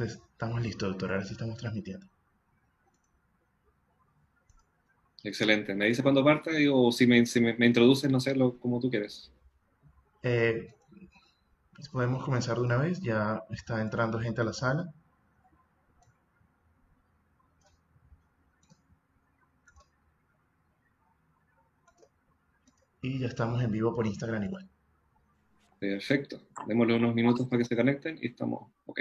Entonces, estamos listos, doctor. Ahora sí estamos transmitiendo. Excelente. ¿Me dice cuándo parte o si me introduces, no sé, como tú quieres? Eh, Podemos comenzar de una vez. Ya está entrando gente a la sala. Y ya estamos en vivo por Instagram igual. Perfecto. Démosle unos minutos para que se conecten y estamos ok.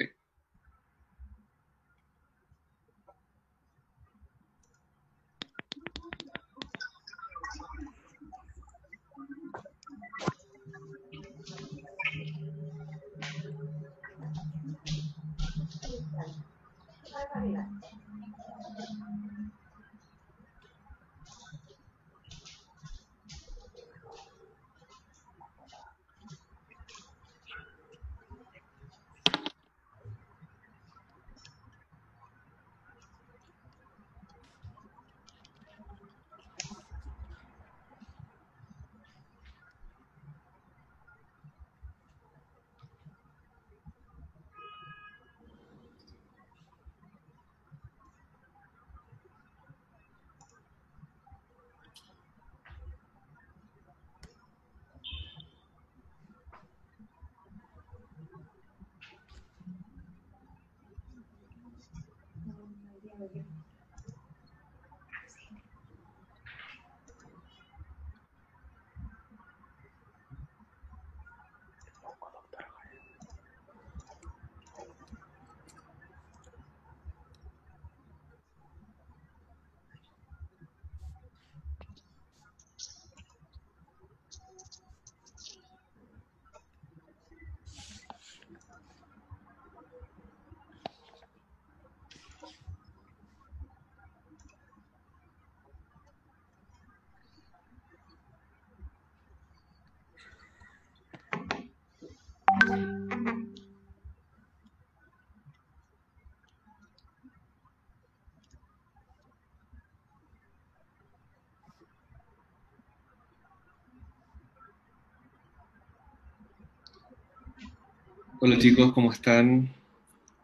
Hola chicos, ¿cómo están?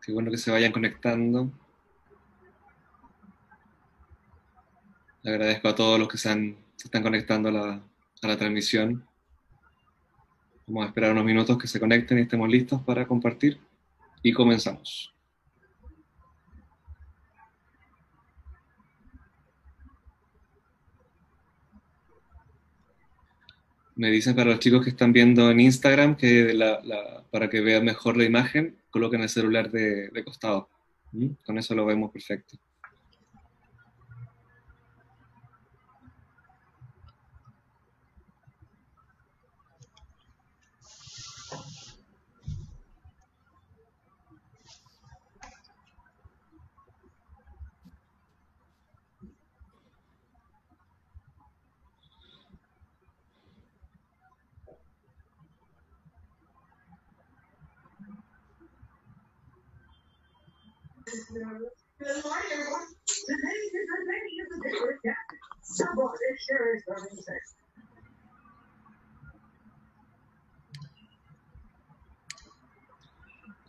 Qué bueno que se vayan conectando. Le agradezco a todos los que se están conectando a la transmisión. Vamos a esperar unos minutos que se conecten y estemos listos para compartir y comenzamos. Me dicen para los chicos que están viendo en Instagram que para que vean mejor la imagen, coloquen el celular de costado. ¿Mm? Con eso lo vemos perfecto. Good morning, everyone. Today is the day of the day with Jack. Somebody shares everything.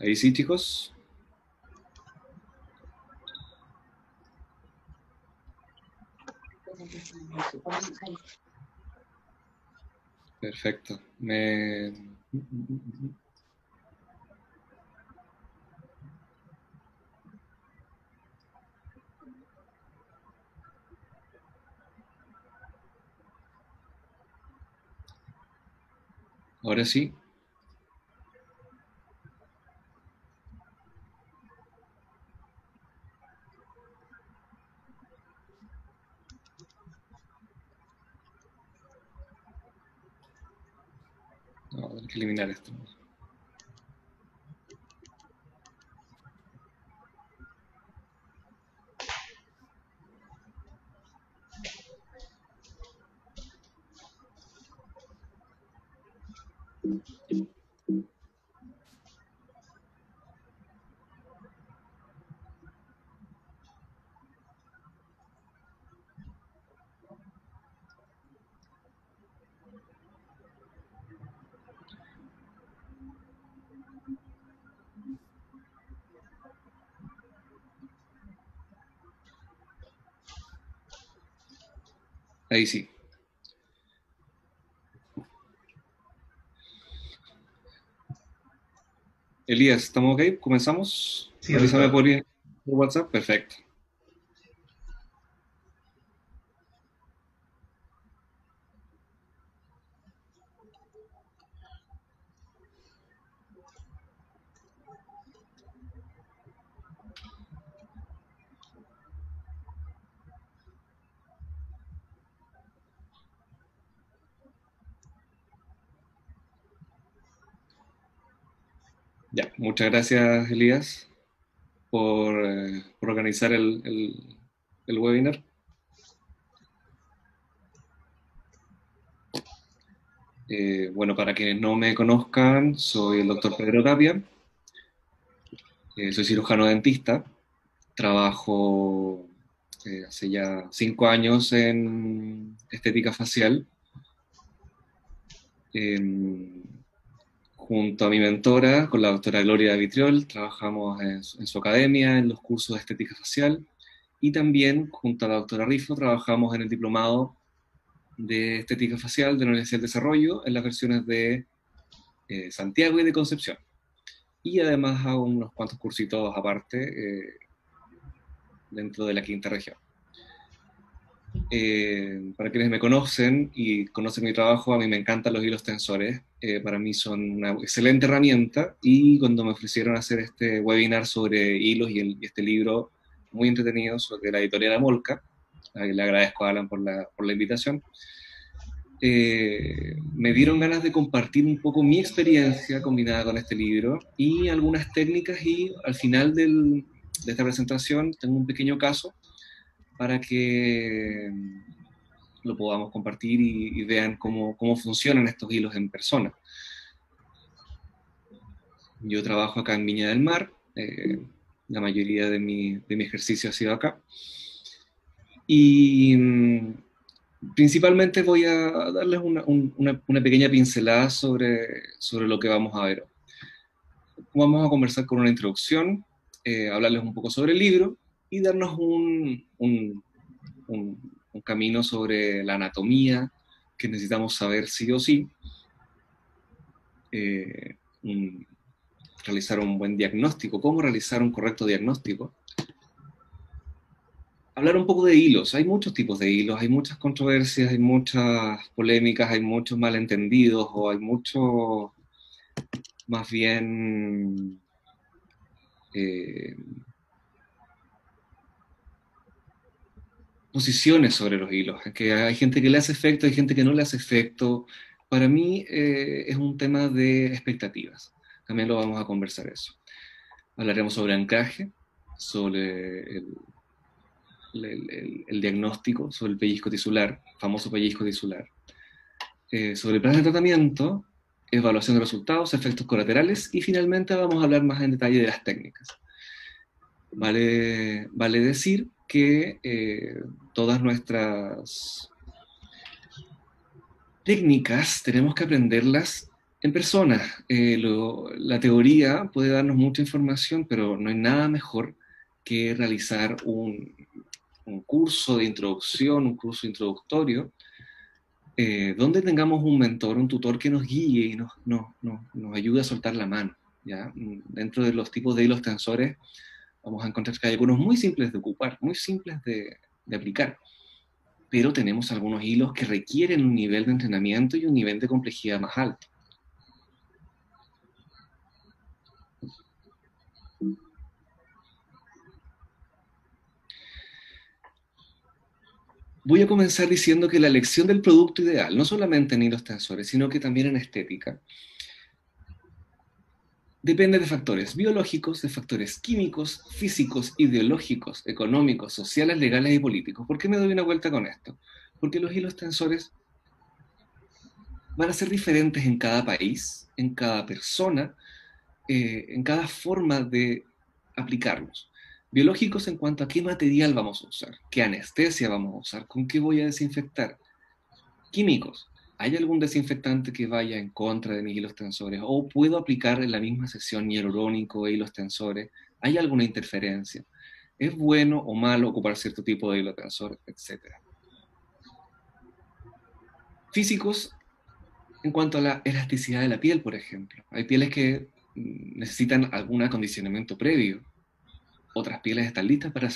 Ahí sí, chicos. Perfecto. Ahora sí. Vamos a tener que eliminar esto. Ahí sí. Elías, ¿estamos ok? ¿Comenzamos? Sí, Avísame doctor. por WhatsApp. Perfecto. Ya, muchas gracias, Elías, por organizar el webinar. Bueno, para quienes no me conozcan, soy el doctor Pedro Tapia, soy cirujano dentista, trabajo hace ya 5 años en estética facial. em, Junto a mi mentora, con la doctora Gloria Vitriol, trabajamos en su academia, en los cursos de estética facial, y también junto a la doctora Rifo trabajamos en el diplomado de estética facial de la Universidad del Desarrollo, en las versiones de Santiago y de Concepción. Y además hago unos cuantos cursitos aparte dentro de la quinta región. Para quienes me conocen y conocen mi trabajo, a mí me encantan los hilos tensores. Para mí son una excelente herramienta, y cuando me ofrecieron hacer este webinar sobre hilos y este libro muy entretenido sobre la editorial Amolca, le agradezco a Alan por la invitación, me dieron ganas de compartir un poco mi experiencia combinada con este libro y algunas técnicas, y al final de esta presentación tengo un pequeño caso para que lo podamos compartir y vean cómo funcionan estos hilos en persona. Yo trabajo acá en Viña del Mar, la mayoría de mi ejercicio ha sido acá, y principalmente voy a darles una pequeña pincelada sobre lo que vamos a ver. Vamos a conversar con una introducción, hablarles un poco sobre el libro y darnos un camino sobre la anatomía que necesitamos saber sí o sí, eh, un- realizar un buen diagnóstico, cómo realizar un correcto diagnóstico. Hablar un poco de hilos. Hay muchos tipos de hilos, hay muchas controversias, hay muchas polémicas, hay muchos malentendidos, o hay mucho, más bien, eh, posiciones sobre los hilos, que hay gente que le hace efecto, hay gente que no le hace efecto. Para mí es un tema de expectativas. También lo vamos a conversar eso. Hablaremos sobre anclaje, sobre el diagnóstico, sobre el pellizco tisular, famoso pellizco tisular, sobre planes de tratamiento, evaluación de resultados, efectos colaterales, y finalmente vamos a hablar más en detalle de las técnicas. Vale decir que todas nuestras técnicas tenemos que aprenderlas en persona. La teoría puede darnos mucha información, pero no hay nada mejor que realizar un curso de introducción, un curso introductorio, donde tengamos un mentor, un tutor que nos guíe y nos ayude a soltar la mano. ¿Ya? Dentro de los tipos de hilos tensores vamos a encontrar que hay algunos muy simples de ocupar, muy simples de aplicar, pero tenemos algunos hilos que requieren un nivel de entrenamiento y un nivel de complejidad más alto. Voy a comenzar diciendo que la elección del producto ideal, no solamente en hilos tensores, sino que también en estética, depende de factores biológicos, de factores químicos, físicos, ideológicos, económicos, sociales, legales y políticos. ¿Por qué me doy una vuelta con esto? Porque los hilos tensores van a ser diferentes en cada país, en cada persona, en cada forma de aplicarlos. Biológicos en cuanto a qué material vamos a usar, qué anestesia vamos a usar, con qué voy a desinfectar. Químicos, ¿hay algún desinfectante que vaya en contra de mis hilos tensores? ¿O puedo aplicar en la misma sesión hialurónico e hilos tensores? ¿Hay alguna interferencia? ¿Es bueno o malo ocupar cierto tipo de hilo tensor, etcétera? físicos en cuanto a la elasticidad de la piel, por ejemplo. Hay pieles que necesitan algún acondicionamiento previo, otras pieles están listas para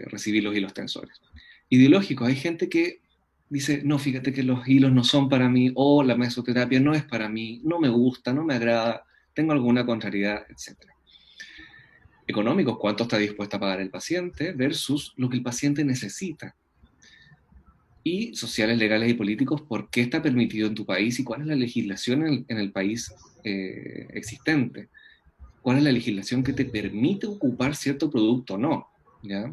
recibir los hilos tensores. Ideológicos, hay gente que dice, no, fíjate que los hilos no son para mí, o la mesoterapia no es para mí, no me gusta, no me agrada, tengo alguna contrariedad, etc. Económicos, cuánto está dispuesto a pagar el paciente versus lo que el paciente necesita. Y sociales, legales y políticos, por qué está permitido en tu país y cuál es la legislación en el país existente. Cuál es la legislación que te permite ocupar cierto producto o no, ¿ya?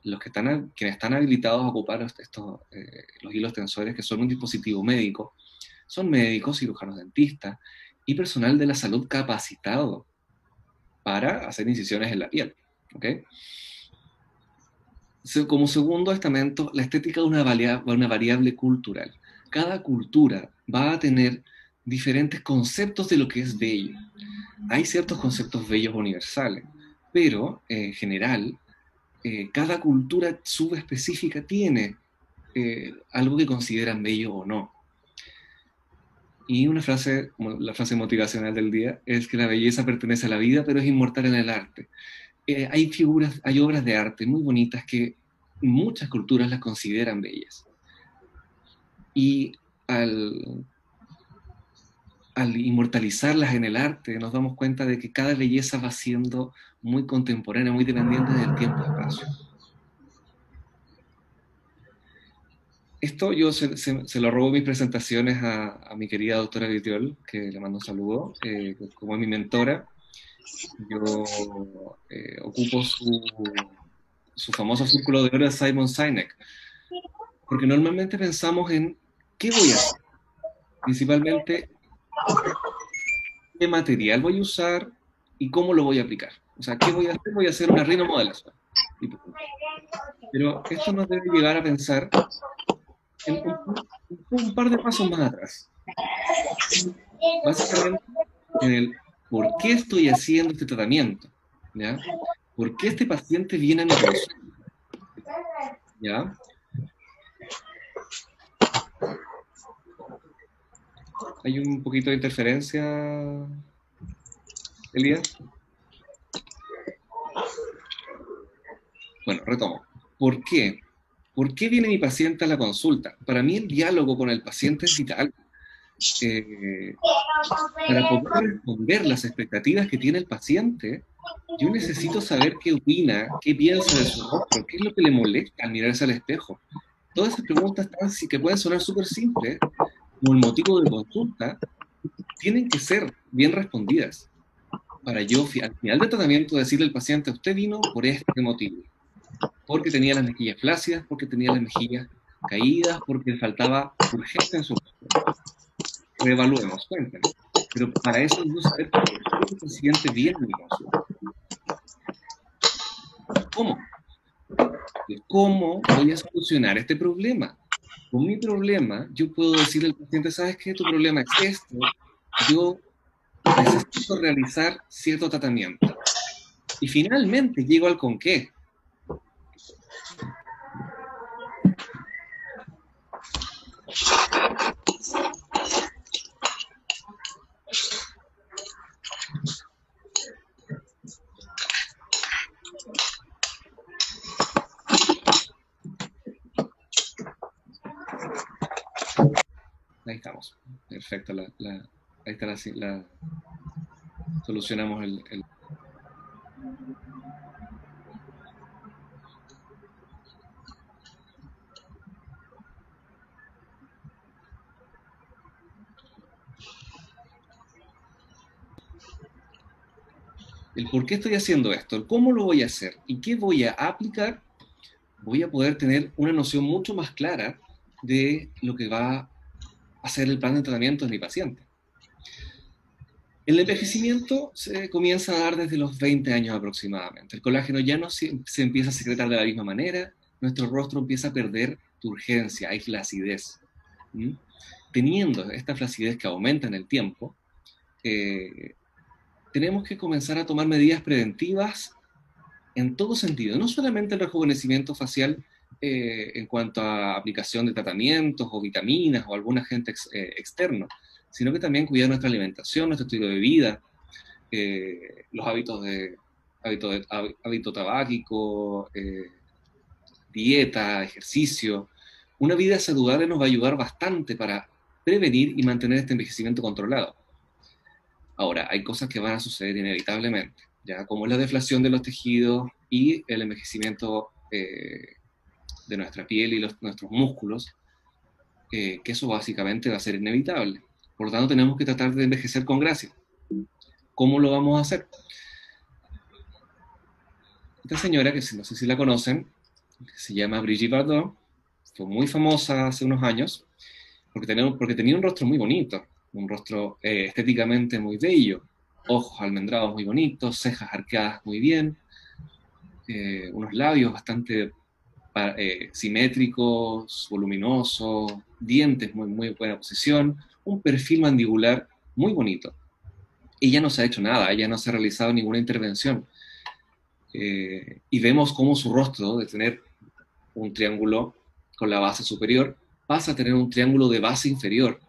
Quienes están habilitados a ocupar los hilos tensores, que son un dispositivo médico, son médicos, cirujanos dentistas y personal de la salud capacitado para hacer incisiones en la piel, ¿ok? Como segundo estamento, la estética es una variable cultural. Cada cultura va a tener diferentes conceptos de lo que es bello. Hay ciertos conceptos bellos universales, pero en general, cada cultura subespecífica tiene algo que consideran bello o no. Y una frase, la frase motivacional del día, es que la belleza pertenece a la vida, pero es inmortal en el arte. Hay obras de arte muy bonitas que muchas culturas las consideran bellas. Y al inmortalizarlas en el arte, nos damos cuenta de que cada belleza va siendo muy contemporánea, muy dependiente del tiempo y espacio. Esto yo se lo robo mis presentaciones a mi querida doctora Vitriol, que le mando un saludo, como es mi mentora. Yo ocupo su famoso círculo de oro de Simon Sinek, porque normalmente pensamos en qué voy a hacer, principalmente qué material voy a usar y cómo lo voy a aplicar. O sea, ¿qué voy a hacer? Voy a hacer una rinomodelación. Pero esto nos debe llevar a pensar en un par de pasos más atrás. Básicamente, en el por qué estoy haciendo este tratamiento, ¿ya? ¿Por qué este paciente viene a mi consulta? ¿Ya? ¿Hay un poquito de interferencia, Elías? Bueno, retomo. ¿Por qué? ¿Por qué viene mi paciente a la consulta? Para mí el diálogo con el paciente es vital. Para poder responder las expectativas que tiene el paciente, yo necesito saber qué opina, qué piensa de su rostro, qué es lo que le molesta al mirarse al espejo. Todas esas preguntas que pueden sonar súper simples, como el motivo de consulta, tienen que ser bien respondidas. Para yo, al final del tratamiento, decirle al paciente, usted vino por este motivo. Porque tenía las mejillas flácidas, porque tenía las mejillas caídas, porque le faltaba urgencia en su rostro. Reevaluemos, cuéntenme. Pero para eso yo saber por qué el paciente viene a mi consulta. ¿Cómo? ¿Cómo voy a solucionar este problema? Con mi problema, yo puedo decirle al paciente, ¿sabes qué? Tu problema es esto. Yo necesito realizar cierto tratamiento. Y finalmente llego al con qué. Ahí estamos. Perfecto. Ahí está solucionamos el... El por qué estoy haciendo esto, el cómo lo voy a hacer y qué voy a aplicar, voy a poder tener una noción mucho más clara de lo que va a ser el plan de tratamiento de mi paciente. El envejecimiento se comienza a dar desde los 20 años aproximadamente. El colágeno ya no se empieza a secretar de la misma manera, nuestro rostro empieza a perder turgencia, hay flacidez. Teniendo esta flacidez que aumenta en el tiempo, tenemos que comenzar a tomar medidas preventivas en todo sentido, no solamente el rejuvenecimiento facial, en cuanto a aplicación de tratamientos o vitaminas o algún agente externo, sino que también cuidar nuestra alimentación, nuestro estilo de vida, los hábito tabáquico, dieta, ejercicio. Una vida saludable nos va a ayudar bastante para prevenir y mantener este envejecimiento controlado. Ahora, hay cosas que van a suceder inevitablemente, ya como la deflación de los tejidos y el envejecimiento de nuestra piel y nuestros músculos, que eso básicamente va a ser inevitable. Por lo tanto, tenemos que tratar de envejecer con gracia. ¿Cómo lo vamos a hacer? Esta señora, que no sé si la conocen, que se llama Brigitte Bardot, fue muy famosa hace unos años, porque tenía un rostro muy bonito, un rostro estéticamente muy bello, ojos almendrados muy bonitos, cejas arqueadas muy bien, unos labios bastante simétricos, voluminosos, dientes muy buena posición, un perfil mandibular muy bonito. Ella no se ha hecho nada, ella no se ha realizado ninguna intervención. Y vemos cómo su rostro, de tener un triángulo con la base superior, pasa a tener un triángulo de base inferior,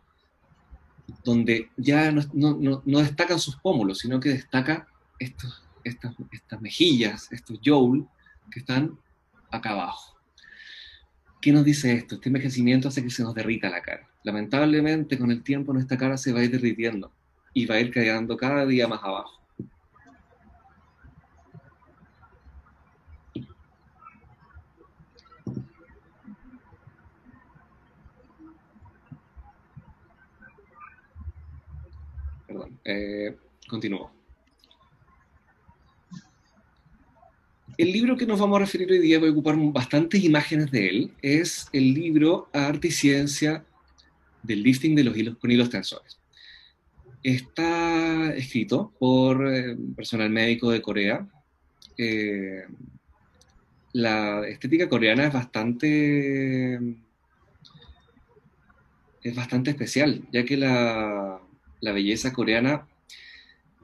donde ya no destacan sus pómulos, sino que destaca estas mejillas, estos jowls que están acá abajo. ¿Qué nos dice esto? Este envejecimiento hace que se nos derrita la cara. Lamentablemente, con el tiempo nuestra cara se va a ir derritiendo y va a ir quedando cada día más abajo. Perdón, continúo. El libro que nos vamos a referir hoy día, voy a ocupar bastantes imágenes de él, es el libro Arte y Ciencia del Lifting de los hilos con hilos tensores. Está escrito por personal médico de Corea. La estética coreana es bastante especial, ya que la belleza coreana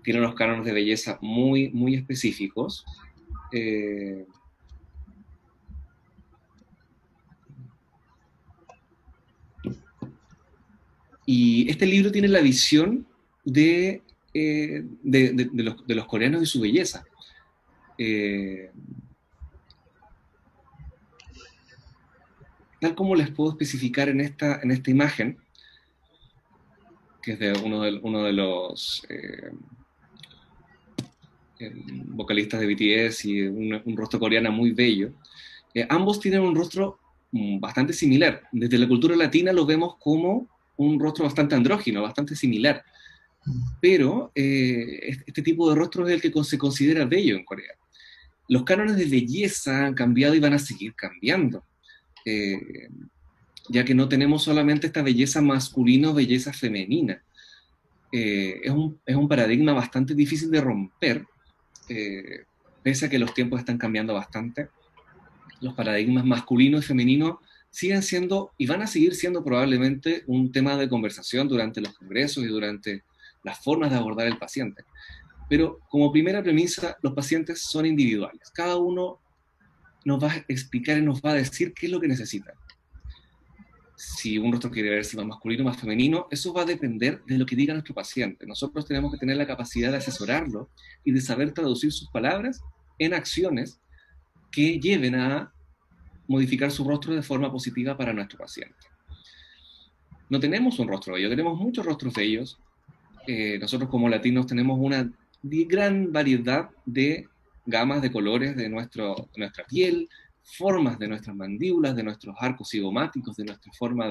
tiene unos cánones de belleza muy, muy específicos. Y este libro tiene la visión de los coreanos y su belleza. Tal como les puedo especificar en esta imagen, que es de uno de los vocalistas de BTS y un rostro coreano muy bello, ambos tienen un rostro bastante similar. Desde la cultura latina lo vemos como un rostro bastante andrógino, bastante similar. Pero este tipo de rostro es el que se considera bello en Corea. Los cánones de belleza han cambiado y van a seguir cambiando, ya que no tenemos solamente esta belleza masculina o belleza femenina. Es un paradigma bastante difícil de romper, pese a que los tiempos están cambiando bastante. Los paradigmas masculino y femenino siguen siendo y van a seguir siendo probablemente un tema de conversación durante los congresos y durante las formas de abordar el paciente. Pero como primera premisa, los pacientes son individuales. Cada uno nos va a explicar y nos va a decir qué es lo que necesita. Si un rostro quiere verse más masculino, más femenino, eso va a depender de lo que diga nuestro paciente. Nosotros tenemos que tener la capacidad de asesorarlo y de saber traducir sus palabras en acciones que lleven a modificar su rostro de forma positiva para nuestro paciente. No tenemos un rostro bello, tenemos muchos rostros bellos. Nosotros como latinos tenemos una gran variedad de gamas de colores de nuestra piel, formas de nuestras mandíbulas, de nuestros arcos cigomáticos, de nuestra forma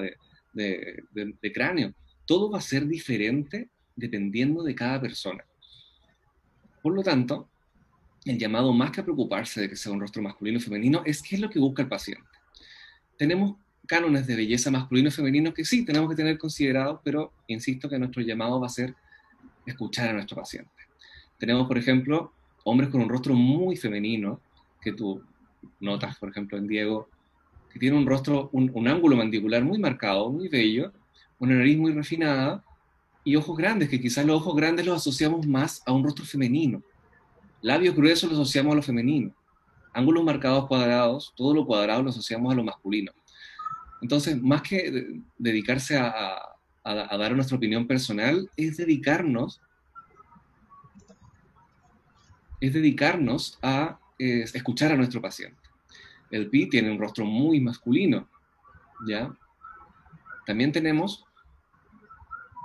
de cráneo. Todo va a ser diferente dependiendo de cada persona. Por lo tanto, el llamado, más que a preocuparse de que sea un rostro masculino o femenino, es qué es lo que busca el paciente. Tenemos cánones de belleza masculino y femenino que sí tenemos que tener considerados, pero insisto que nuestro llamado va a ser escuchar a nuestro paciente. Tenemos, por ejemplo, hombres con un rostro muy femenino, que tú notas, por ejemplo, en Diego, que tiene un rostro, un ángulo mandibular muy marcado, muy bello, una nariz muy refinada y ojos grandes, que quizás los ojos grandes los asociamos más a un rostro femenino. Labios gruesos los asociamos a lo femenino. ángulos marcados cuadrados, todo lo cuadrado lo asociamos a lo masculino. Entonces, más que dedicarse a dar nuestra opinión personal, es dedicarnos a escuchar a nuestro paciente. El Pi tiene un rostro muy masculino, ¿ya? También tenemos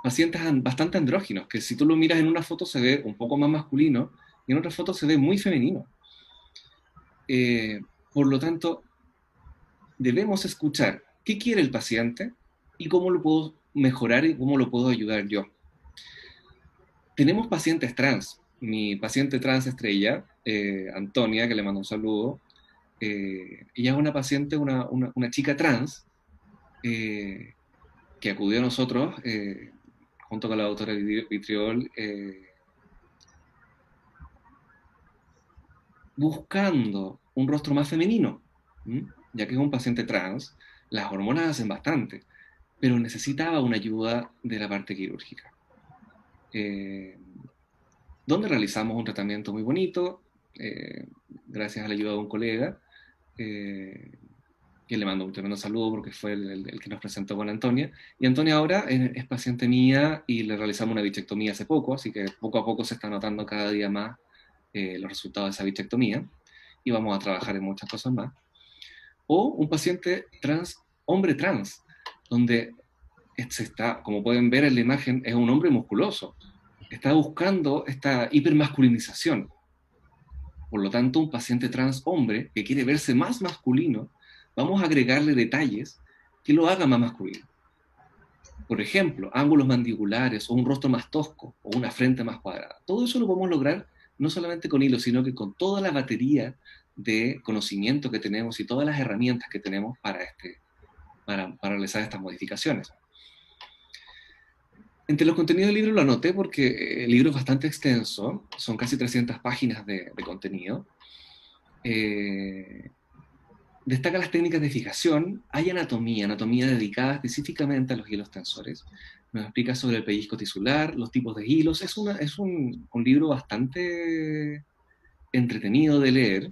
pacientes bastante andróginos, que si tú lo miras en una foto se ve un poco más masculino, y en otra foto se ve muy femenino. Por lo tanto, debemos escuchar qué quiere el paciente y cómo lo puedo mejorar y cómo lo puedo ayudar yo. Tenemos pacientes trans. Mi paciente trans estrella, Antonia, que le mando un saludo, ella es una paciente, una chica trans, que acudió a nosotros, junto con la doctora Vitriol, buscando un rostro más femenino, ya que es un paciente trans, las hormonas hacen bastante, pero necesitaba una ayuda de la parte quirúrgica. Donde realizamos un tratamiento muy bonito, gracias a la ayuda de un colega, que le mando un tremendo saludo porque fue el que nos presentó con Antonia. Y Antonia ahora es paciente mía y le realizamos una bichectomía hace poco, así que poco a poco se está notando cada día más los resultados de esa bichectomía y vamos a trabajar en muchas cosas más. O un paciente trans, hombre trans, donde se está, como pueden ver en la imagen, es un hombre musculoso. Está buscando esta hipermasculinización. Por lo tanto, un paciente trans hombre que quiere verse más masculino, vamos a agregarle detalles que lo hagan más masculino. Por ejemplo, ángulos mandibulares, o un rostro más tosco, o una frente más cuadrada. Todo eso lo podemos lograr no solamente con hilo, sino que con toda la batería de conocimiento que tenemos y todas las herramientas que tenemos para realizar estas modificaciones. Entre los contenidos del libro lo anoté porque el libro es bastante extenso, son casi 300 páginas de contenido. Destaca las técnicas de fijación, hay anatomía dedicada específicamente a los hilos tensores. Nos explica sobre el pellizco tisular, los tipos de hilos. Es un libro bastante entretenido de leer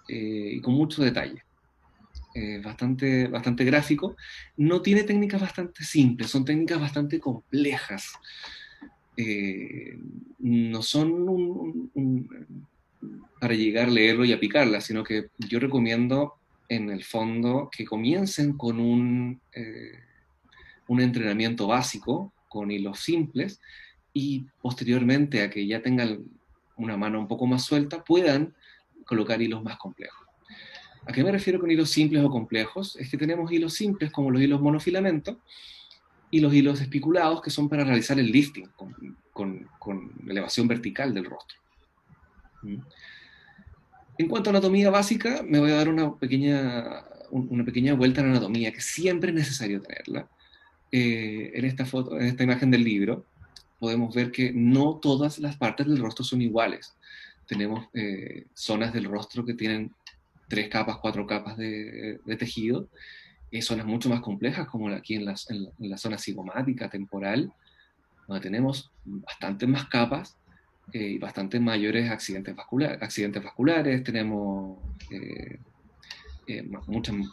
y con mucho detalle. Bastante gráfico. No tiene técnicas bastante simples, son técnicas bastante complejas. No son para llegar, leerlo y aplicarlas, sino que yo recomiendo en el fondo que comiencen con un entrenamiento básico, con hilos simples, y posteriormente a que ya tengan una mano un poco más suelta, puedan colocar hilos más complejos. ¿A qué me refiero con hilos simples o complejos? Es que tenemos hilos simples como los hilos monofilamento y los hilos espiculados que son para realizar el lifting con elevación vertical del rostro. En cuanto a anatomía básica, me voy a dar una pequeña vuelta a la anatomía, que siempre es necesario tenerla. En esta imagen del libro, podemos ver que no todas las partes del rostro son iguales. Tenemos zonas del rostro que tienen 3 capas, 4 capas de tejido, zonas mucho más complejas, como aquí en la zona cigomática, temporal, donde tenemos bastantes más capas y bastantes mayores accidentes vasculares, tenemos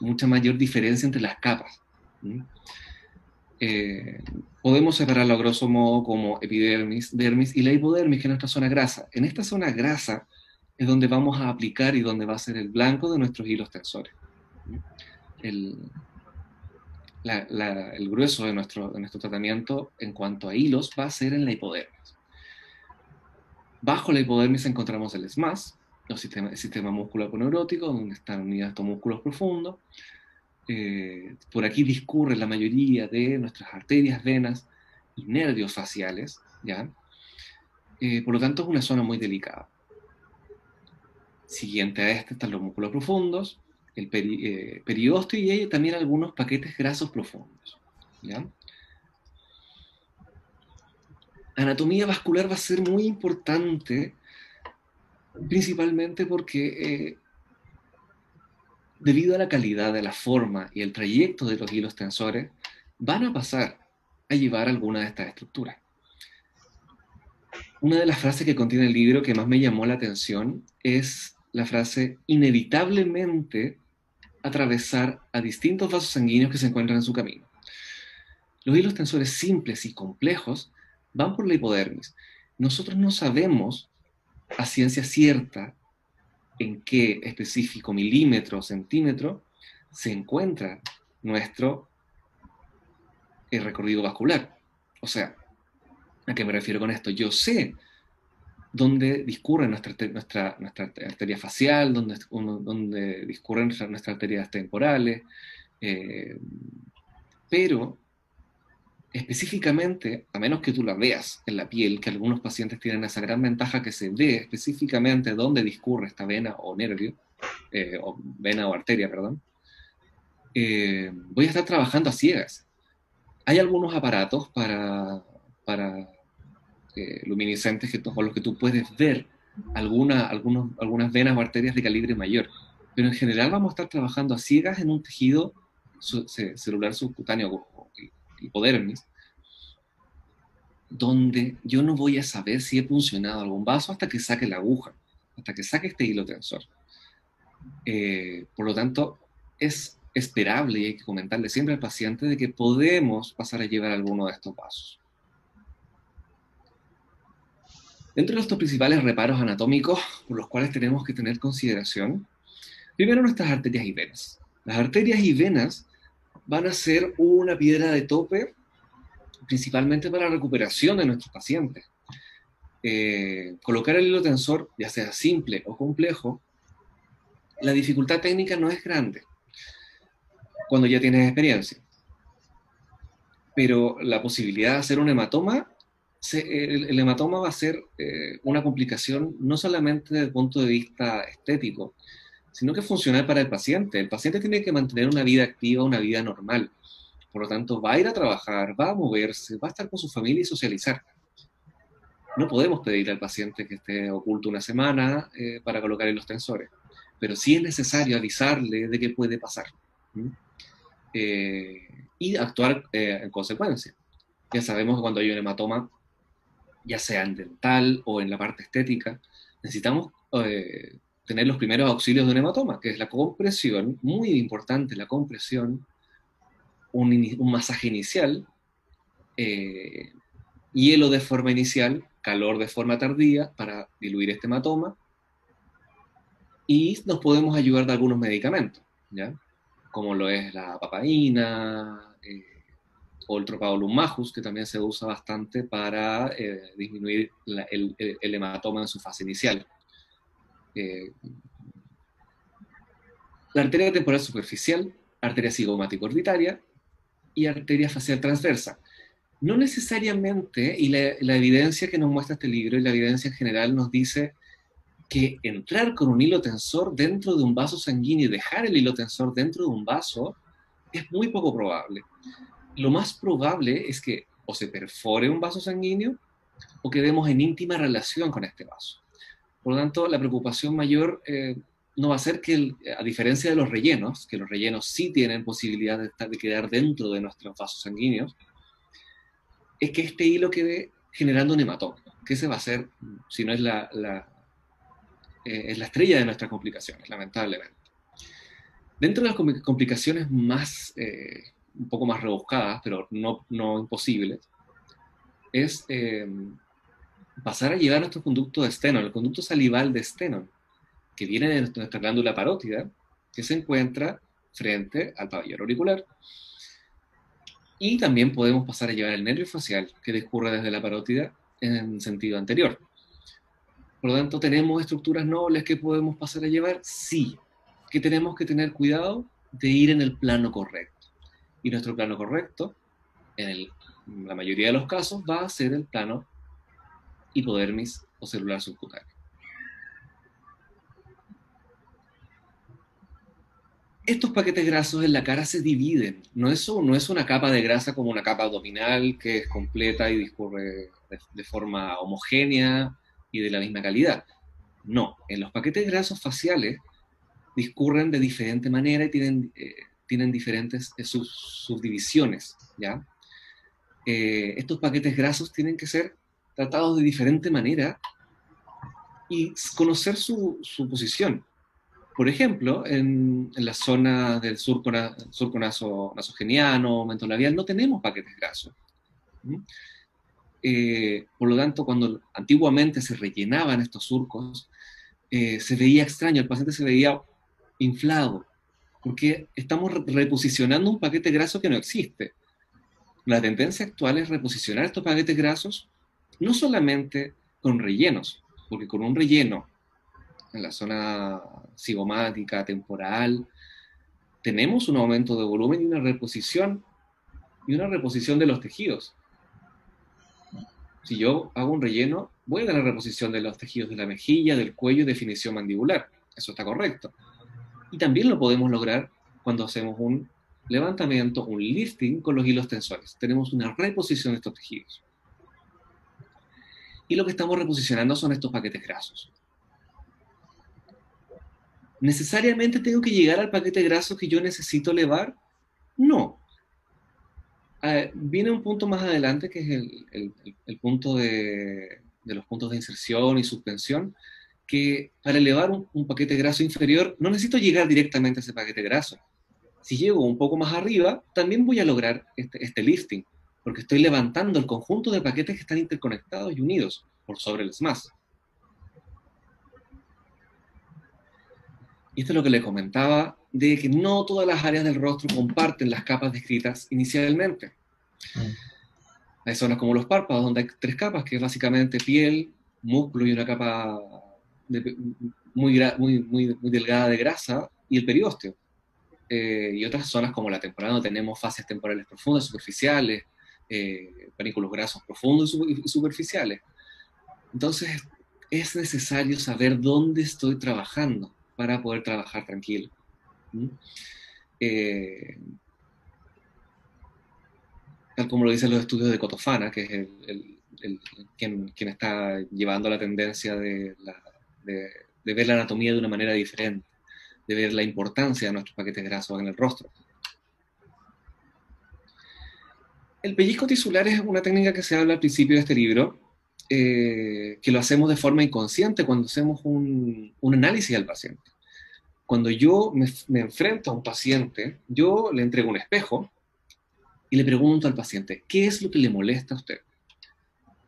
mucha mayor diferencia entre las capas. Podemos separarlo a grosso modo como epidermis, dermis y la hipodermis, que es nuestra zona grasa. En esta zona grasa es donde vamos a aplicar y donde va a ser el blanco de nuestros hilos tensores. El grueso de nuestro tratamiento en cuanto a hilos va a ser en la hipodermis. Bajo la hipodermis encontramos el SMAS, el sistema músculo-aponeurótico, donde están unidos estos músculos profundos. Por aquí discurre la mayoría de nuestras arterias, venas y nervios faciales, ¿ya? Por lo tanto es una zona muy delicada. Siguiente a este están los músculos profundos, el periósteo y también algunos paquetes grasos profundos, ¿ya? Anatomía vascular va a ser muy importante, principalmente porque debido a la calidad de la forma y el trayecto de los hilos tensores, van a pasar a llevar alguna de estas estructuras. Una de las frases que contiene el libro que más me llamó la atención es la frase inevitablemente atravesar a distintos vasos sanguíneos que se encuentran en su camino. Los hilos tensores simples y complejos van por la hipodermis. Nosotros no sabemos a ciencia cierta en qué específico milímetro o centímetro se encuentra nuestro recorrido vascular. O sea, ¿a qué me refiero con esto? Yo sé dónde discurre nuestra arteria facial, dónde discurren nuestras arterias temporales, pero específicamente, a menos que tú la veas en la piel, que algunos pacientes tienen esa gran ventaja que se ve específicamente dónde discurre esta vena o nervio, vena o arteria, perdón, voy a estar trabajando a ciegas. Hay algunos aparatos para luminiscentes con los que tú puedes ver algunas venas o arterias de calibre mayor, pero en general vamos a estar trabajando a ciegas en un tejido celular subcutáneo, hipodermis, donde yo no voy a saber si he funcionado algún vaso hasta que saque la aguja, hasta que saque este hilo tensor. Por lo tanto, es esperable y hay que comentarle siempre al paciente de que podemos pasar a llevar alguno de estos vasos. Dentro de estos principales reparos anatómicos por los cuales tenemos que tener consideración, primero nuestras arterias y venas. Las arterias y venas van a ser una piedra de tope principalmente para la recuperación de nuestros pacientes. Colocar el hilo tensor, ya sea simple o complejo, la dificultad técnica no es grande cuando ya tienes experiencia. Pero la posibilidad de hacer un hematoma, el hematoma va a ser una complicación no solamente desde el punto de vista estético, sino que funcional para el paciente. El paciente tiene que mantener una vida activa, una vida normal. Por lo tanto, va a ir a trabajar, va a moverse, va a estar con su familia y socializar. No podemos pedirle al paciente que esté oculto una semana para colocar en los tensores, pero sí es necesario avisarle de qué puede pasar. Y actuar en consecuencia. Ya sabemos que cuando hay un hematoma, ya sea en dental o en la parte estética, necesitamos tener los primeros auxilios de un hematoma, que es la compresión, muy importante la compresión, un masaje inicial, hielo de forma inicial, calor de forma tardía para diluir este hematoma, y nos podemos ayudar de algunos medicamentos, ¿ya? Como lo es la papaína, o el tropagolum majus, que también se usa bastante para disminuir el hematoma en su fase inicial. La arteria temporal superficial, arteria cigomático-orbitaria y arteria facial transversa. No necesariamente, y la evidencia que nos muestra este libro y la evidencia en general nos dice que entrar con un hilo tensor dentro de un vaso sanguíneo y dejar el hilo tensor dentro de un vaso es muy poco probable. Lo más probable es que o se perfore un vaso sanguíneo o quedemos en íntima relación con este vaso. Por lo tanto, la preocupación mayor no va a ser que, a diferencia de los rellenos, que los rellenos sí tienen posibilidad de quedar dentro de nuestros vasos sanguíneos, es que este hilo quede generando un hematoma, que ese va a ser, si no es es la estrella de nuestras complicaciones, lamentablemente. Dentro de las complicaciones más, un poco más rebuscadas, pero no imposibles, es pasar a llevar nuestro conducto de Stennon, el conducto salival de Stennon, que viene de nuestra glándula parótida, que se encuentra frente al pabellón auricular. Y también podemos pasar a llevar el nervio facial, que discurre desde la parótida en sentido anterior. Por lo tanto, ¿tenemos estructuras nobles que podemos pasar a llevar? Sí. ¿Que tenemos que tener cuidado? De ir en el plano correcto. Y nuestro plano correcto, en la mayoría de los casos, va a ser el plano hipodermis o celular subcutáneo. Estos paquetes grasos en la cara se dividen. No es una capa de grasa como una capa abdominal que es completa y discurre de forma homogénea y de la misma calidad. No, en los paquetes grasos faciales discurren de diferente manera y tienen diferentes subdivisiones, ¿ya? Estos paquetes grasos tienen que ser tratados de diferente manera y conocer su posición. Por ejemplo, en la zona del surco nasogeniano, mentolabial, no tenemos paquetes grasos. Por lo tanto, cuando antiguamente se rellenaban estos surcos, se veía extraño, el paciente se veía inflado, porque estamos reposicionando un paquete graso que no existe. La tendencia actual es reposicionar estos paquetes grasos no solamente con rellenos, porque con un relleno en la zona cigomática, temporal, tenemos un aumento de volumen y una reposición de los tejidos. Si yo hago un relleno, voy a tener reposición de los tejidos de la mejilla, del cuello y definición mandibular. Eso está correcto. Y también lo podemos lograr cuando hacemos un levantamiento, un lifting con los hilos tensores. Tenemos una reposición de estos tejidos. Y lo que estamos reposicionando son estos paquetes grasos. ¿Necesariamente tengo que llegar al paquete graso que yo necesito elevar? No. Viene un punto más adelante, que es el punto de los puntos de inserción y suspensión, que para elevar un paquete graso inferior no necesito llegar directamente a ese paquete graso. Si llego un poco más arriba, también voy a lograr este lifting, porque estoy levantando el conjunto de paquetes que están interconectados y unidos por sobre el SMAS. Y esto es lo que les comentaba, de que no todas las áreas del rostro comparten las capas descritas inicialmente. Hay zonas como los párpados, donde hay 3 capas, que es básicamente piel, músculo y una capa muy delgada de grasa, y el periósteo. Y otras zonas como la temporal, donde tenemos fases temporales profundas, superficiales, panículos grasos profundos y superficiales. Entonces, es necesario saber dónde estoy trabajando para poder trabajar tranquilo. Tal como lo dicen los estudios de Cotofana, que es quien está llevando la tendencia de ver la anatomía de una manera diferente, de ver la importancia de nuestros paquetes grasos en el rostro. El pellizco tisular es una técnica que se habla al principio de este libro, que lo hacemos de forma inconsciente cuando hacemos un análisis al paciente. Cuando yo me enfrento a un paciente, yo le entrego un espejo y le pregunto al paciente, ¿qué es lo que le molesta a usted?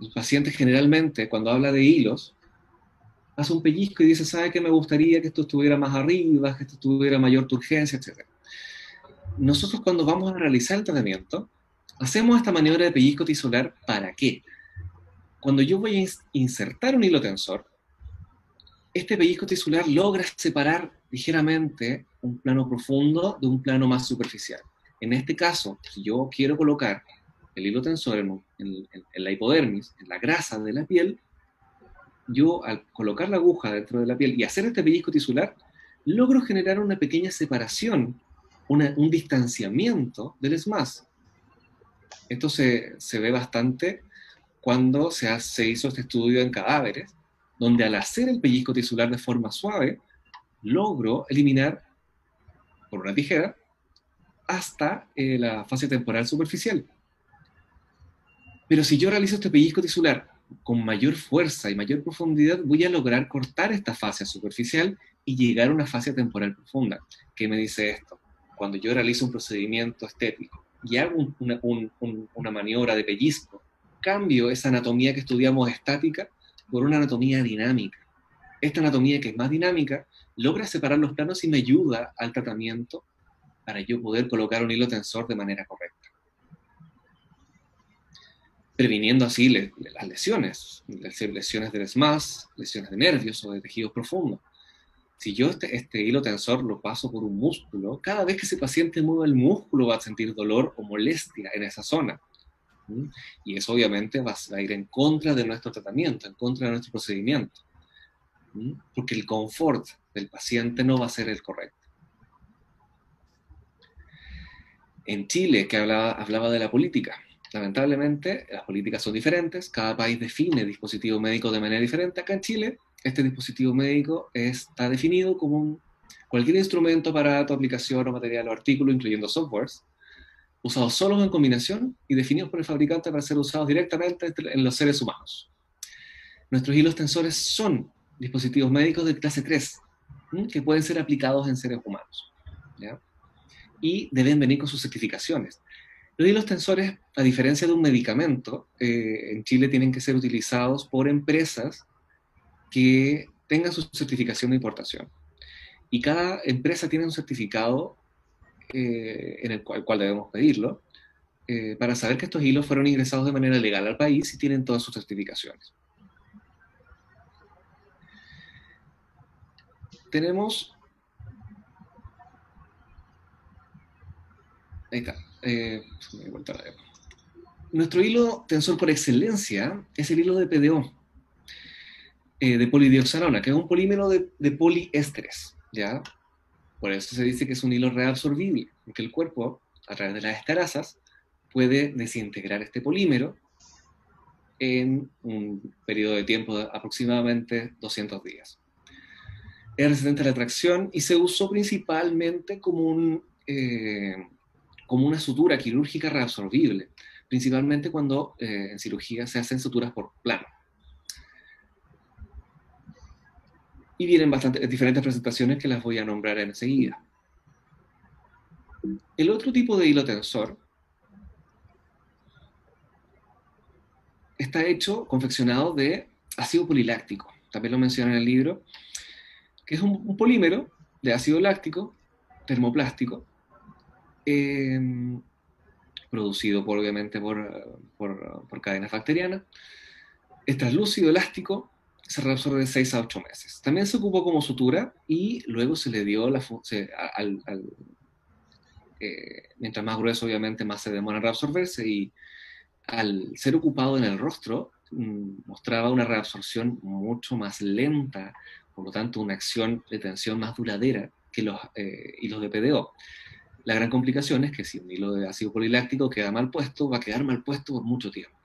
El paciente generalmente, cuando habla de hilos, hace un pellizco y dice, ¿sabe qué? Me gustaría que esto estuviera más arriba, que esto tuviera mayor turgencia, etc. Nosotros, cuando vamos a realizar el tratamiento, hacemos esta maniobra de pellizco tisular. ¿Para qué? Cuando yo voy a insertar un hilo tensor, este pellizco tisular logra separar ligeramente un plano profundo de un plano más superficial. En este caso, si yo quiero colocar el hilo tensor en la hipodermis, en la grasa de la piel, yo al colocar la aguja dentro de la piel y hacer este pellizco tisular, logro generar una pequeña separación, un distanciamiento del SMAS. Esto se ve bastante cuando se hizo este estudio en cadáveres, donde al hacer el pellizco tisular de forma suave, logro eliminar, por una tijera, hasta la fase temporal superficial. Pero si yo realizo este pellizco tisular con mayor fuerza y mayor profundidad, voy a lograr cortar esta fascia superficial y llegar a una fascia temporal profunda. ¿Qué me dice esto? Cuando yo realizo un procedimiento estético y hago una maniobra de pellizco, cambio esa anatomía que estudiamos estática por una anatomía dinámica. Esta anatomía, que es más dinámica, logra separar los planos y me ayuda al tratamiento para yo poder colocar un hilo tensor de manera correcta, previniendo así las lesiones del SMAS, lesiones de nervios o de tejidos profundos. Si yo este hilo tensor lo paso por un músculo, cada vez que ese paciente mueva el músculo va a sentir dolor o molestia en esa zona. Y eso obviamente va a ir en contra de nuestro tratamiento, en contra de nuestro procedimiento, porque el confort del paciente no va a ser el correcto. En Chile, que hablaba de la política, lamentablemente las políticas son diferentes, cada país define dispositivo médico de manera diferente. Acá en Chile, este dispositivo médico está definido como cualquier instrumento, aparato, aplicación o material o artículo, incluyendo softwares, usados solos en combinación y definidos por el fabricante para ser usados directamente en los seres humanos. Nuestros hilos tensores son dispositivos médicos de clase 3, que pueden ser aplicados en seres humanos, ¿ya? Y deben venir con sus certificaciones. Los hilos tensores, a diferencia de un medicamento, en Chile tienen que ser utilizados por empresas que tengan su certificación de importación. Y cada empresa tiene un certificado en el cual debemos pedirlo, para saber que estos hilos fueron ingresados de manera legal al país y tienen todas sus certificaciones. Tenemos... Ahí está. Se me dio vuelta la... Nuestro hilo tensor por excelencia es el hilo de PDO, de polidioxanona, que es un polímero de poliésteres, ¿ya? Por eso se dice que es un hilo reabsorbible, porque el cuerpo, a través de las esterasas, puede desintegrar este polímero en un periodo de tiempo de aproximadamente 200 días. Es resistente a la tracción y se usó principalmente como una sutura quirúrgica reabsorbible, principalmente cuando en cirugía se hacen suturas por plano. Y vienen diferentes presentaciones que las voy a nombrar enseguida. El otro tipo de hilo tensor está confeccionado de ácido poliláctico, también lo menciona en el libro, que es un polímero de ácido láctico termoplástico, producido obviamente por cadenas bacterianas. Es translúcido, elástico, se reabsorbe de 6 a 8 meses. También se ocupó como sutura y luego se le dio mientras más grueso obviamente más se demora en reabsorberse, y al ser ocupado en el rostro mostraba una reabsorción mucho más lenta, por lo tanto una acción de tensión más duradera que los hilos de PDO. La gran complicación es que si un hilo de ácido poliláctico queda mal puesto, va a quedar mal puesto por mucho tiempo.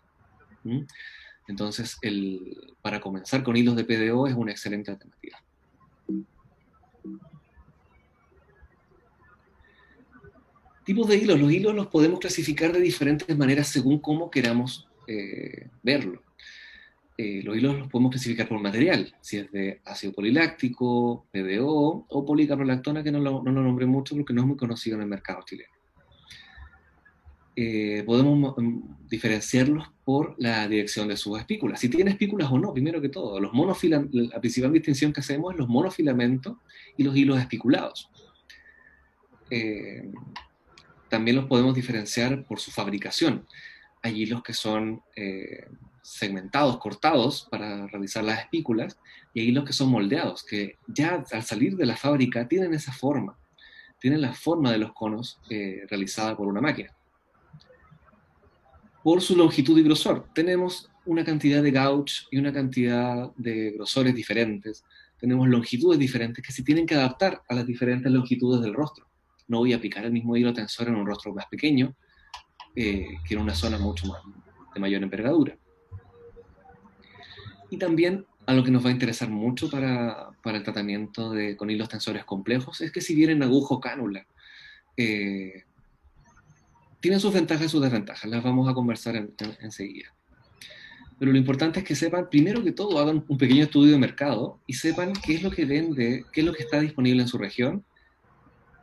Entonces, para comenzar con hilos de PDO es una excelente alternativa. Tipos de hilos. Los hilos los podemos clasificar de diferentes maneras según cómo queramos verlo. Los hilos los podemos clasificar por material, si es de ácido poliláctico, PDO o policaprolactona, que no lo nombré mucho porque no es muy conocido en el mercado chileno. Podemos diferenciarlos por la dirección de sus espículas, si tienen espículas o no, primero que todo. La principal distinción que hacemos es los monofilamentos y los hilos espiculados. También los podemos diferenciar por su fabricación. Hay hilos que son segmentados, cortados para realizar las espículas, y hay hilos que son moldeados, que ya al salir de la fábrica tienen esa forma, tienen la forma de los conos realizada por una máquina. Por su longitud y grosor, tenemos una cantidad de gauge y una cantidad de grosores diferentes, tenemos longitudes diferentes que se tienen que adaptar a las diferentes longitudes del rostro. No voy a aplicar el mismo hilo tensor en un rostro más pequeño que en una zona mucho más de mayor envergadura. Y también a lo que nos va a interesar mucho para el tratamiento con hilos tensores complejos es que si vienen aguja o cánula, tienen sus ventajas y sus desventajas, las vamos a conversar enseguida. Pero lo importante es que sepan, primero que todo, hagan un pequeño estudio de mercado y sepan qué es lo que vende, qué es lo que está disponible en su región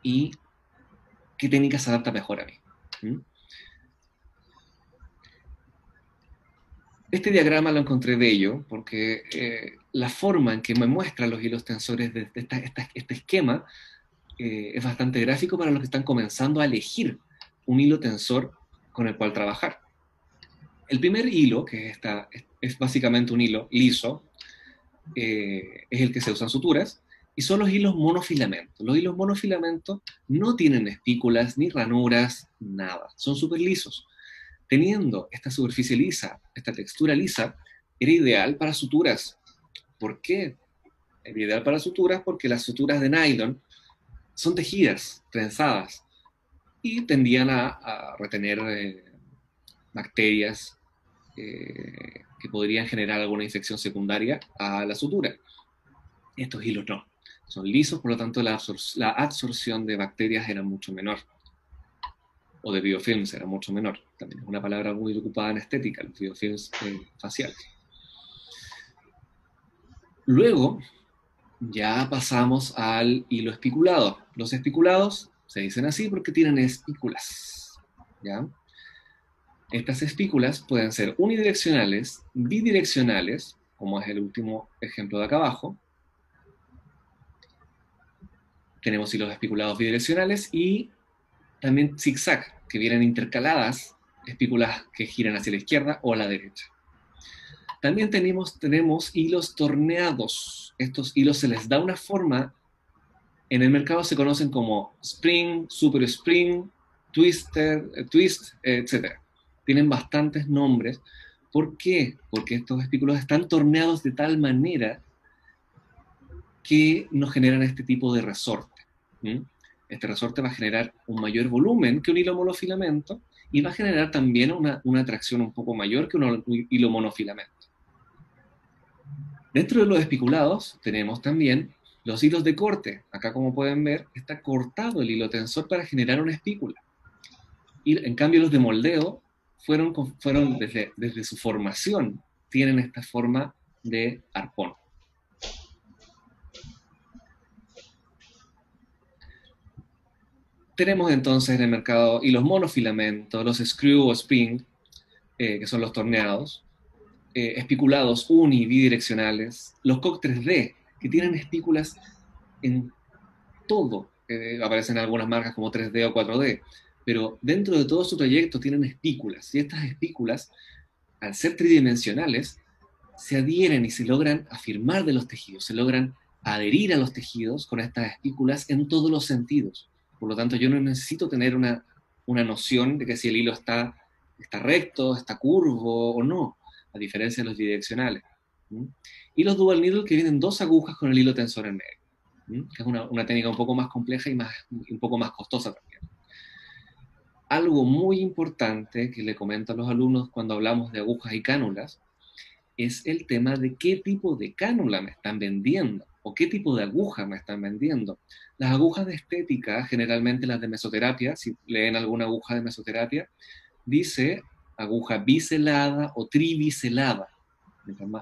y qué técnica se adapta mejor a mí. Este diagrama lo encontré bello porque la forma en que me muestran los hilos tensores de este esquema es bastante gráfico para los que están comenzando a elegir un hilo tensor con el cual trabajar. El primer hilo, que es básicamente un hilo liso, es el que se usa en suturas, y son los hilos monofilamentos. Los hilos monofilamentos no tienen espículas ni ranuras, nada, son súper lisos. Teniendo esta superficie lisa, esta textura lisa, era ideal para suturas. ¿Por qué? Era ideal para suturas porque las suturas de nylon son tejidas, trenzadas, y tendían a retener bacterias que podrían generar alguna infección secundaria a la sutura. Estos hilos no, son lisos, por lo tanto la absorción de bacterias era mucho menor, o de biofilms era mucho menor. También es una palabra muy ocupada en estética, los biofilms faciales. Luego ya pasamos al hilo espiculado. Los espiculados se dicen así porque tienen espículas, ¿ya? Estas espículas pueden ser unidireccionales, bidireccionales, como es el último ejemplo de acá abajo. Tenemos hilos espiculados bidireccionales y también zigzag, que vienen intercaladas, espículas que giran hacia la izquierda o a la derecha. También tenemos hilos torneados. Estos hilos se les da una forma, en el mercado se conocen como spring, super spring, twister, twist, etc. Tienen bastantes nombres. ¿Por qué? Porque estos espículos están torneados de tal manera que nos generan este tipo de resorte. Este resorte va a generar un mayor volumen que un hilo monofilamento y va a generar también una atracción un poco mayor que un hilo monofilamento. Dentro de los espiculados tenemos también los hilos de corte. Acá, como pueden ver, está cortado el hilo tensor para generar una espícula. Y en cambio los de moldeo fueron desde su formación, tienen esta forma de arpón. Tenemos entonces en el mercado hilos monofilamentos, los screw o spring, que son los torneados, espiculados uni bidireccionales, los COC 3D, que tienen espículas en todo. Aparecen algunas marcas como 3D o 4D, pero dentro de todo su trayecto tienen espículas, y estas espículas, al ser tridimensionales, se adhieren y se logran afirmar de los tejidos, se logran adherir a los tejidos con estas espículas en todos los sentidos. Por lo tanto, yo no necesito tener una noción de que si el hilo está recto, está curvo o no, a diferencia de los bidireccionales. Y los dual needle, que vienen dos agujas con el hilo tensor en medio, que es una técnica un poco más compleja y un poco más costosa también. Algo muy importante que le comento a los alumnos cuando hablamos de agujas y cánulas es el tema de qué tipo de cánula me están vendiendo o qué tipo de aguja me están vendiendo. Las agujas de estética, generalmente las de mesoterapia, si leen alguna aguja de mesoterapia, dice aguja biselada o tribiselada.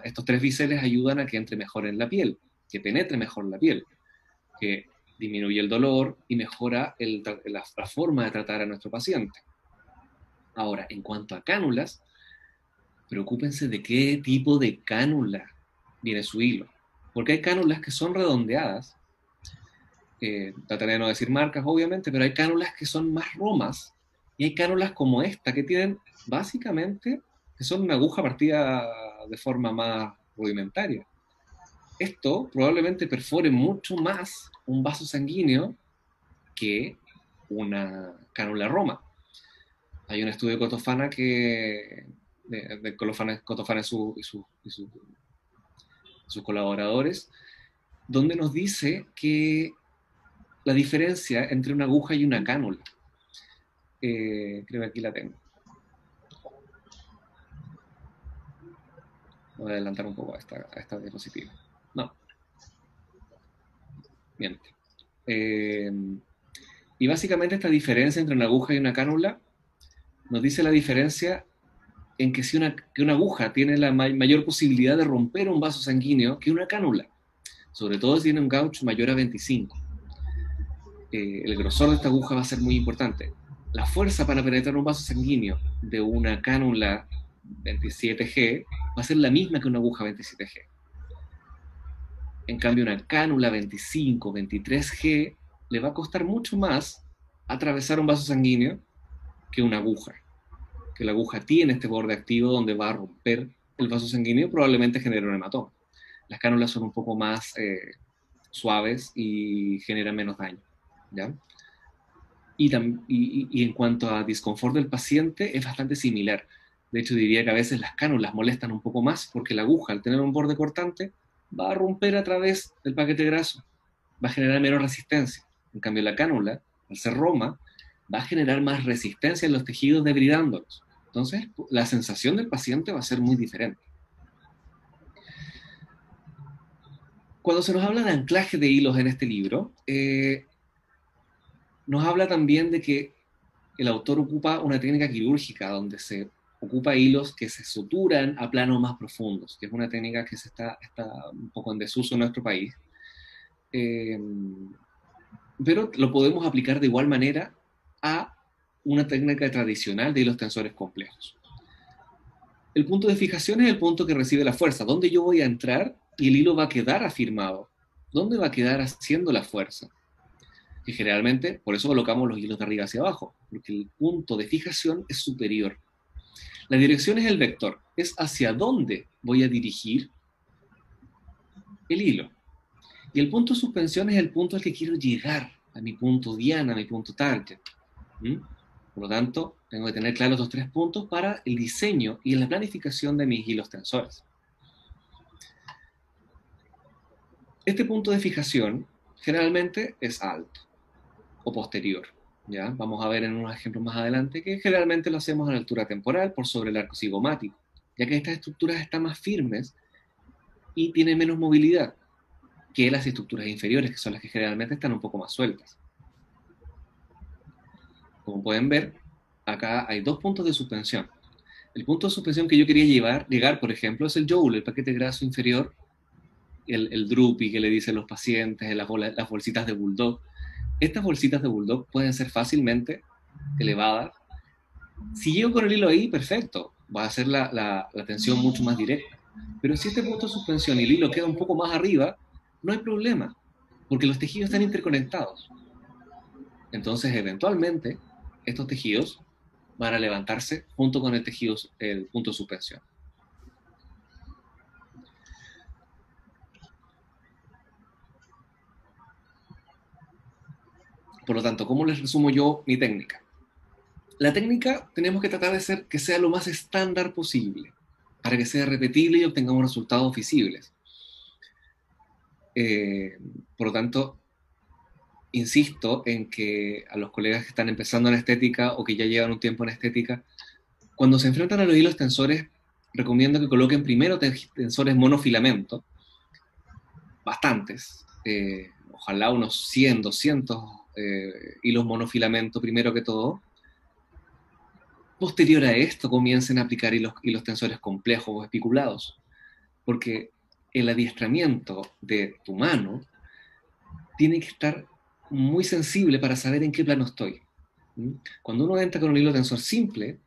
Estos tres biseles ayudan a que entre mejor en la piel, que penetre mejor la piel, que disminuye el dolor y mejora la forma de tratar a nuestro paciente. Ahora, en cuanto a cánulas, preocúpense de qué tipo de cánula viene su hilo. Porque hay cánulas que son redondeadas, trataré de no decir marcas, obviamente, pero hay cánulas que son más romas, y hay cánulas como esta, que tienen básicamente, que son una aguja partida de forma más rudimentaria. Esto probablemente perfore mucho más un vaso sanguíneo que una cánula roma. Hay un estudio de Cotofana de Cotofana y sus colaboradores, donde nos dice que la diferencia entre una aguja y una cánula, creo que aquí la tengo. Voy a adelantar un poco a esta diapositiva. No. Bien. Y básicamente esta diferencia entre una aguja y una cánula nos dice la diferencia en que una aguja tiene la mayor posibilidad de romper un vaso sanguíneo que una cánula, sobre todo si tiene un gauge mayor a 25. El grosor de esta aguja va a ser muy importante. La fuerza para penetrar un vaso sanguíneo de una cánula 27G va a ser la misma que una aguja 27G. En cambio, una cánula 25, 23G le va a costar mucho más atravesar un vaso sanguíneo que una aguja. Que la aguja tiene este borde activo donde va a romper el vaso sanguíneo y probablemente genere un hematoma. Las cánulas son un poco más suaves y generan menos daño, ¿ya? Y en cuanto a disconfort del paciente, es bastante similar. De hecho, diría que a veces las cánulas molestan un poco más porque la aguja, al tener un borde cortante, va a romper a través del paquete graso, va a generar menos resistencia. En cambio, la cánula, al ser roma, va a generar más resistencia en los tejidos debridándolos. Entonces, la sensación del paciente va a ser muy diferente. Cuando se nos habla de anclaje de hilos en este libro, nos habla también de que el autor ocupa una técnica quirúrgica donde se ocupa hilos que se suturan a planos más profundos, que es una técnica que está un poco en desuso en nuestro país. Eh, pero lo podemos aplicar de igual manera a una técnica tradicional de hilos tensores complejos. El punto de fijación es el punto que recibe la fuerza, donde yo voy a entrar y el hilo va a quedar afirmado. ¿Dónde va a quedar haciendo la fuerza? Que generalmente, por eso colocamos los hilos de arriba hacia abajo, porque el punto de fijación es superior. La dirección es el vector, es hacia dónde voy a dirigir el hilo. Y el punto de suspensión es el punto al que quiero llegar, a mi punto diana, a mi punto target. Por lo tanto, tengo que tener claros los 3 puntos para el diseño y la planificación de mis hilos tensores. Este punto de fijación generalmente es alto o posterior. ¿Ya? Vamos a ver en unos ejemplos más adelante que generalmente lo hacemos a la altura temporal por sobre el arco cigomático, ya que estas estructuras están más firmes y tienen menos movilidad que las estructuras inferiores, que son las que generalmente están un poco más sueltas. Como pueden ver, acá hay 2 puntos de suspensión. El punto de suspensión que yo quería llegar, por ejemplo, es el Joule, el paquete graso inferior, el droopy que le dicen los pacientes, las bolsitas de Bulldog. Estas bolsitas de Bulldog pueden ser fácilmente elevadas. Si llego con el hilo ahí, perfecto, va a hacer la tensión mucho más directa. Pero si este punto de suspensión y el hilo queda un poco más arriba, no hay problema, porque los tejidos están interconectados. Entonces, eventualmente, estos tejidos van a levantarse junto con el tejido, el punto de suspensión. Por lo tanto, ¿cómo les resumo yo mi técnica? La técnica tenemos que tratar de hacer que sea lo más estándar posible, para que sea repetible y obtengamos resultados visibles. Por lo tanto, insisto en que a los colegas que están empezando en estética o que ya llevan un tiempo en estética, cuando se enfrentan a los hilos tensores, recomiendo que coloquen primero tensores monofilamento, bastantes, ojalá unos 100, 200 hilos monofilamento primero que todo. Posterior a esto comiencen a aplicar hilos tensores complejos o espiculados, porque el adiestramiento de tu mano tiene que estar muy sensible para saber en qué plano estoy. Cuando uno entra con un hilo tensor simple,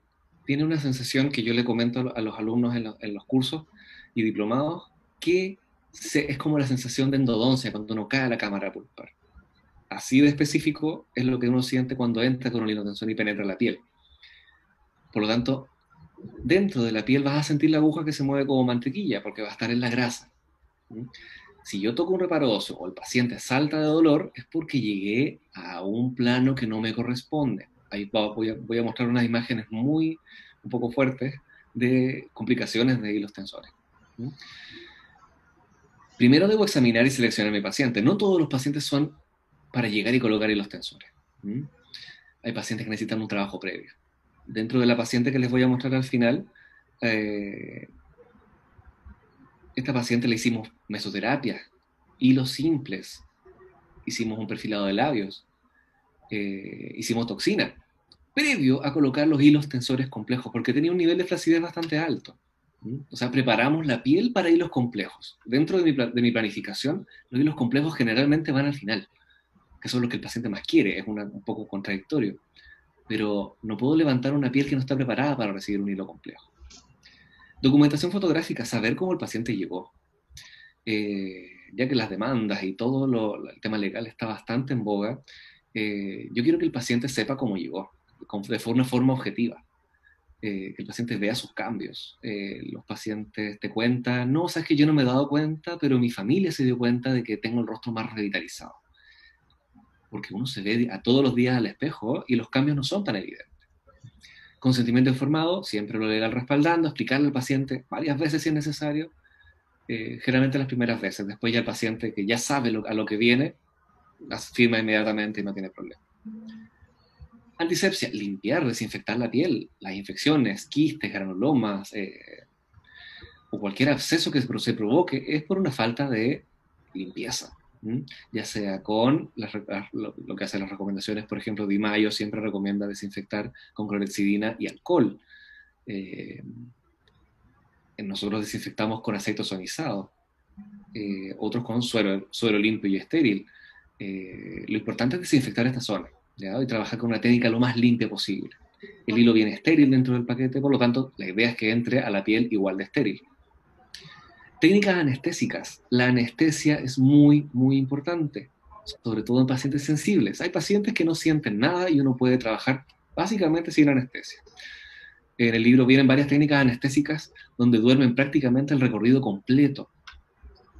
tiene una sensación que yo le comento a los alumnos en los cursos y diplomados, que es como la sensación de endodoncia cuando uno cae a la cámara pulpar. Así de específico es lo que uno siente cuando entra con un hilo tensor y penetra la piel. Por lo tanto, dentro de la piel vas a sentir la aguja que se mueve como mantequilla, porque va a estar en la grasa. Si yo toco un reparo óseo o el paciente salta de dolor, es porque llegué a un plano que no me corresponde. Ahí voy a mostrar unas imágenes un poco fuertes de complicaciones de hilos tensores. Primero debo examinar y seleccionar a mi paciente. No todos los pacientes son para llegar y colocar hilos tensores. Hay pacientes que necesitan un trabajo previo. Dentro de la paciente que les voy a mostrar al final, esta paciente le hicimos mesoterapia, hilos simples, hicimos un perfilado de labios, hicimos toxina, previo a colocar los hilos tensores complejos, porque tenía un nivel de flacidez bastante alto. O sea, preparamos la piel para hilos complejos. Dentro de mi planificación, los hilos complejos generalmente van al final, que son los que el paciente más quiere, es un poco contradictorio. Pero no puedo levantar una piel que no está preparada para recibir un hilo complejo. Documentación fotográfica, saber cómo el paciente llegó. Ya que las demandas y todo el tema legal está bastante en boga, yo quiero que el paciente sepa cómo llegó, de una forma objetiva. Que el paciente vea sus cambios. Los pacientes te cuentan, no, sabes que yo no me he dado cuenta, pero mi familia se dio cuenta de que tengo el rostro más revitalizado. Porque uno se ve a todos los días al espejo y los cambios no son tan evidentes. Consentimiento informado, siempre lo legal respaldando, explicarle al paciente varias veces si es necesario, generalmente las primeras veces. Después ya el paciente que ya sabe a lo que viene, las firma inmediatamente y no tiene problema. Antisepsia, limpiar, desinfectar la piel, las infecciones, quistes, granulomas, o cualquier absceso que se provoque, es por una falta de limpieza. Ya sea con lo que hacen las recomendaciones, por ejemplo, Di Maio siempre recomienda desinfectar con clorexidina y alcohol. Eh, Nosotros desinfectamos con aceite ozonizado, otros con suero limpio y estéril. Lo importante es desinfectar esta zona, ¿ya? Y trabajar con una técnica lo más limpia posible. El hilo viene estéril dentro del paquete, por lo tanto, la idea es que entre a la piel igual de estéril. Técnicas anestésicas. La anestesia es muy, muy importante, sobre todo en pacientes sensibles. Hay pacientes que no sienten nada y uno puede trabajar básicamente sin anestesia. En el libro vienen varias técnicas anestésicas donde duermen prácticamente el recorrido completo.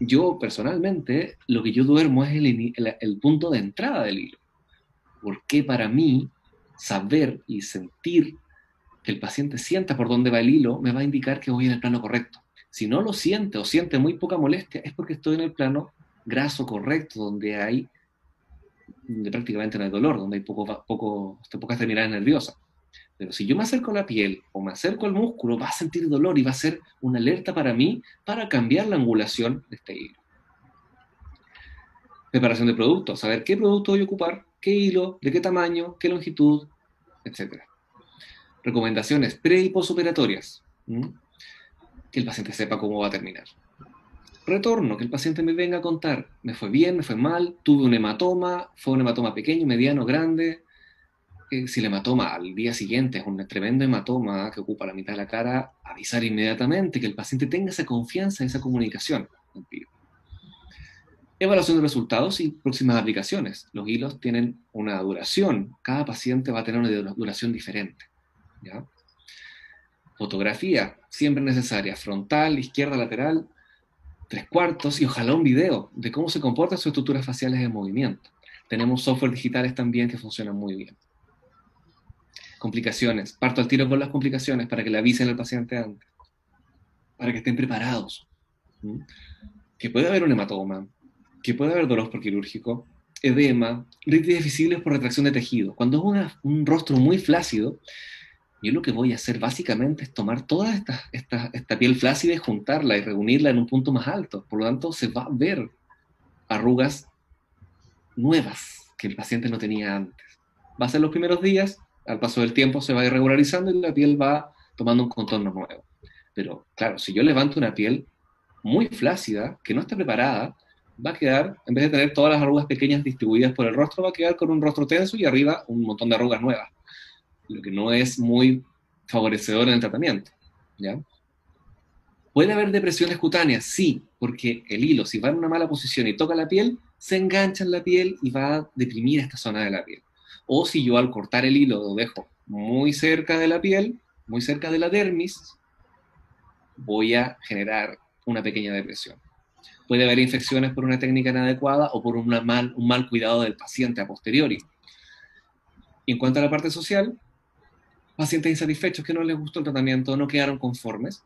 Yo, personalmente, lo que yo duermo es el punto de entrada del hilo. Porque para mí, saber y sentir que el paciente sienta por dónde va el hilo me va a indicar que voy en el plano correcto. Si no lo siente o siente muy poca molestia, es porque estoy en el plano graso correcto, donde prácticamente no hay dolor, donde hay pocas terminales nerviosas. Pero si yo me acerco a la piel o me acerco al músculo, va a sentir dolor y va a ser una alerta para mí para cambiar la angulación de este hilo. Preparación de productos, saber qué producto voy a ocupar, qué hilo, de qué tamaño, qué longitud, etc. Recomendaciones pre y postoperatorias. Que el paciente sepa cómo va a terminar. Retorno, que el paciente me venga a contar, me fue bien, me fue mal, tuve un hematoma, fue un hematoma pequeño, mediano, grande. Si el hematoma al día siguiente es un tremendo hematoma que ocupa la mitad de la cara, avisar inmediatamente, que el paciente tenga esa confianza, esa comunicación contigo. Evaluación de resultados y próximas aplicaciones. Los hilos tienen una duración, cada paciente va a tener una duración diferente, ¿ya? Fotografía, siempre necesaria, frontal, izquierda, lateral, 3/4 y ojalá un video de cómo se comportan sus estructuras faciales en movimiento. Tenemos software digitales también que funcionan muy bien. Complicaciones, parto al tiro con las complicaciones para que le avisen al paciente antes, para que estén preparados. Que puede haber un hematoma, que puede haber dolor por quirúrgico, edema, ritis visibles por retracción de tejido. Cuando es un rostro muy flácido, yo lo que voy a hacer básicamente es tomar toda esta piel flácida y juntarla y reunirla en un punto más alto. Por lo tanto, se va a ver arrugas nuevas que el paciente no tenía antes. Va a ser los primeros días, al paso del tiempo se va irregularizando y la piel va tomando un contorno nuevo. Pero claro, si yo levanto una piel muy flácida, que no está preparada, va a quedar, en vez de tener todas las arrugas pequeñas distribuidas por el rostro, va a quedar con un rostro tenso y arriba un montón de arrugas nuevas, lo que no es muy favorecedor en el tratamiento, ¿ya? ¿Puede haber depresiones cutáneas? Sí, porque el hilo, si va en una mala posición y toca la piel, se engancha en la piel y va a deprimir esta zona de la piel. O si yo al cortar el hilo lo dejo muy cerca de la piel, muy cerca de la dermis, voy a generar una pequeña depresión. Puede haber infecciones por una técnica inadecuada o por un mal cuidado del paciente a posteriori. Y en cuanto a la parte social, pacientes insatisfechos que no les gustó el tratamiento, no quedaron conformes.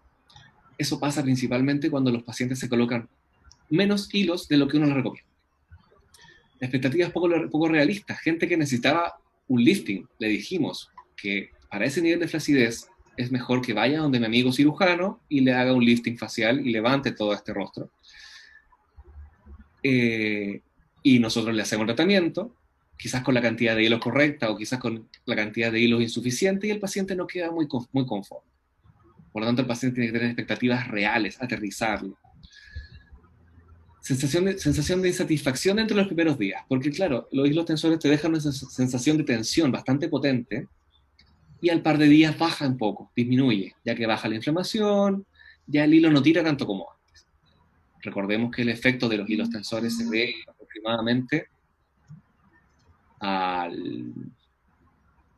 Eso pasa principalmente cuando los pacientes se colocan menos hilos de lo que uno les recomienda. Expectativas poco realistas. Gente que necesitaba un lifting, le dijimos que para ese nivel de flacidez es mejor que vaya donde mi amigo cirujano y le haga un lifting facial y levante todo este rostro. Y nosotros le hacemos el tratamiento, quizás con la cantidad de hilos correcta o quizás con la cantidad de hilos insuficiente, y el paciente no queda muy conforme. Por lo tanto, el paciente tiene que tener expectativas reales, aterrizarlo. Sensación de insatisfacción entre los primeros días, porque claro, los hilos tensores te dejan una sensación de tensión bastante potente y al par de días baja un poco, disminuye, ya que baja la inflamación, ya el hilo no tira tanto como antes. Recordemos que el efecto de los hilos tensores se ve aproximadamente al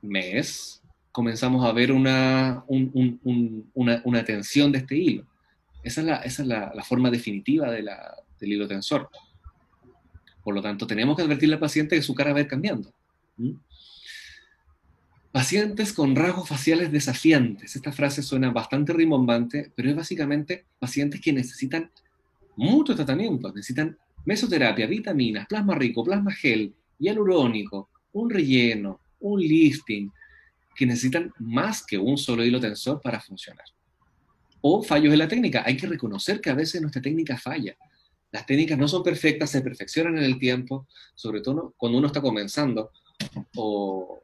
mes, comenzamos a ver una tensión de este hilo. Esa es la forma definitiva del hilo tensor. Por lo tanto, tenemos que advertirle al paciente que su cara va a ir cambiando. Pacientes con rasgos faciales desafiantes. Esta frase suena bastante rimbombante, pero es básicamente pacientes que necesitan muchos tratamientos. Necesitan mesoterapia, vitaminas, plasma rico, plasma gel, hialurónico, un relleno, un lifting, que necesitan más que un solo hilo tensor para funcionar. O fallos en la técnica. Hay que reconocer que a veces nuestra técnica falla. Las técnicas no son perfectas, se perfeccionan en el tiempo, sobre todo cuando uno está comenzando o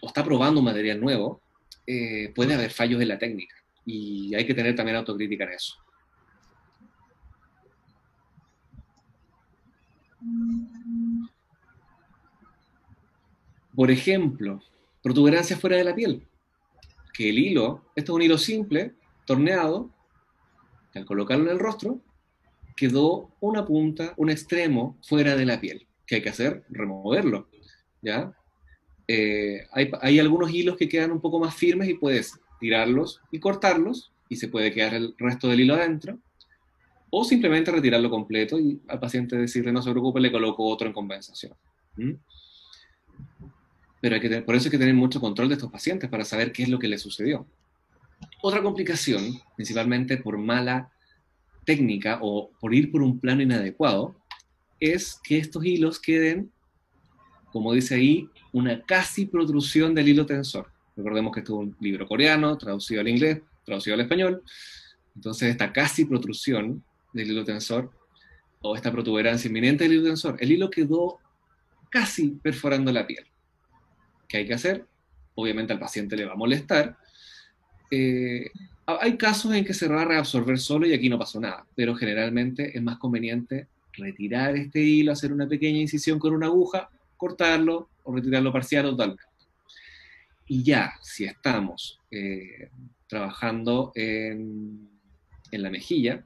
está probando un material nuevo. puede haber fallos en la técnica. Y hay que tener también autocrítica en eso. Por ejemplo, protuberancias fuera de la piel. Que el hilo, esto es un hilo simple, torneado, que al colocarlo en el rostro, quedó una punta, un extremo fuera de la piel. ¿Qué hay que hacer? Removerlo, ¿ya? Hay algunos hilos que quedan un poco más firmes y puedes tirarlos y cortarlos y se puede quedar el resto del hilo adentro, o simplemente retirarlo completo y al paciente decirle no se preocupe, le coloco otro en compensación. ¿Mm? Pero por eso hay que tener mucho control de estos pacientes para saber qué es lo que les sucedió. Otra complicación, principalmente por mala técnica o por ir por un plano inadecuado, es que estos hilos queden, como dice ahí, una casi protrusión del hilo tensor. Recordemos que esto es un libro coreano, traducido al inglés, traducido al español. Entonces, esta casi protrusión del hilo tensor, o esta protuberancia inminente del hilo tensor, el hilo quedó casi perforando la piel. ¿Qué hay que hacer? Obviamente al paciente le va a molestar. Hay casos en que se va a reabsorber solo y aquí no pasó nada, pero generalmente es más conveniente retirar este hilo, hacer una pequeña incisión con una aguja, cortarlo o retirarlo parcial o totalmente. Y ya, si estamos trabajando en la mejilla,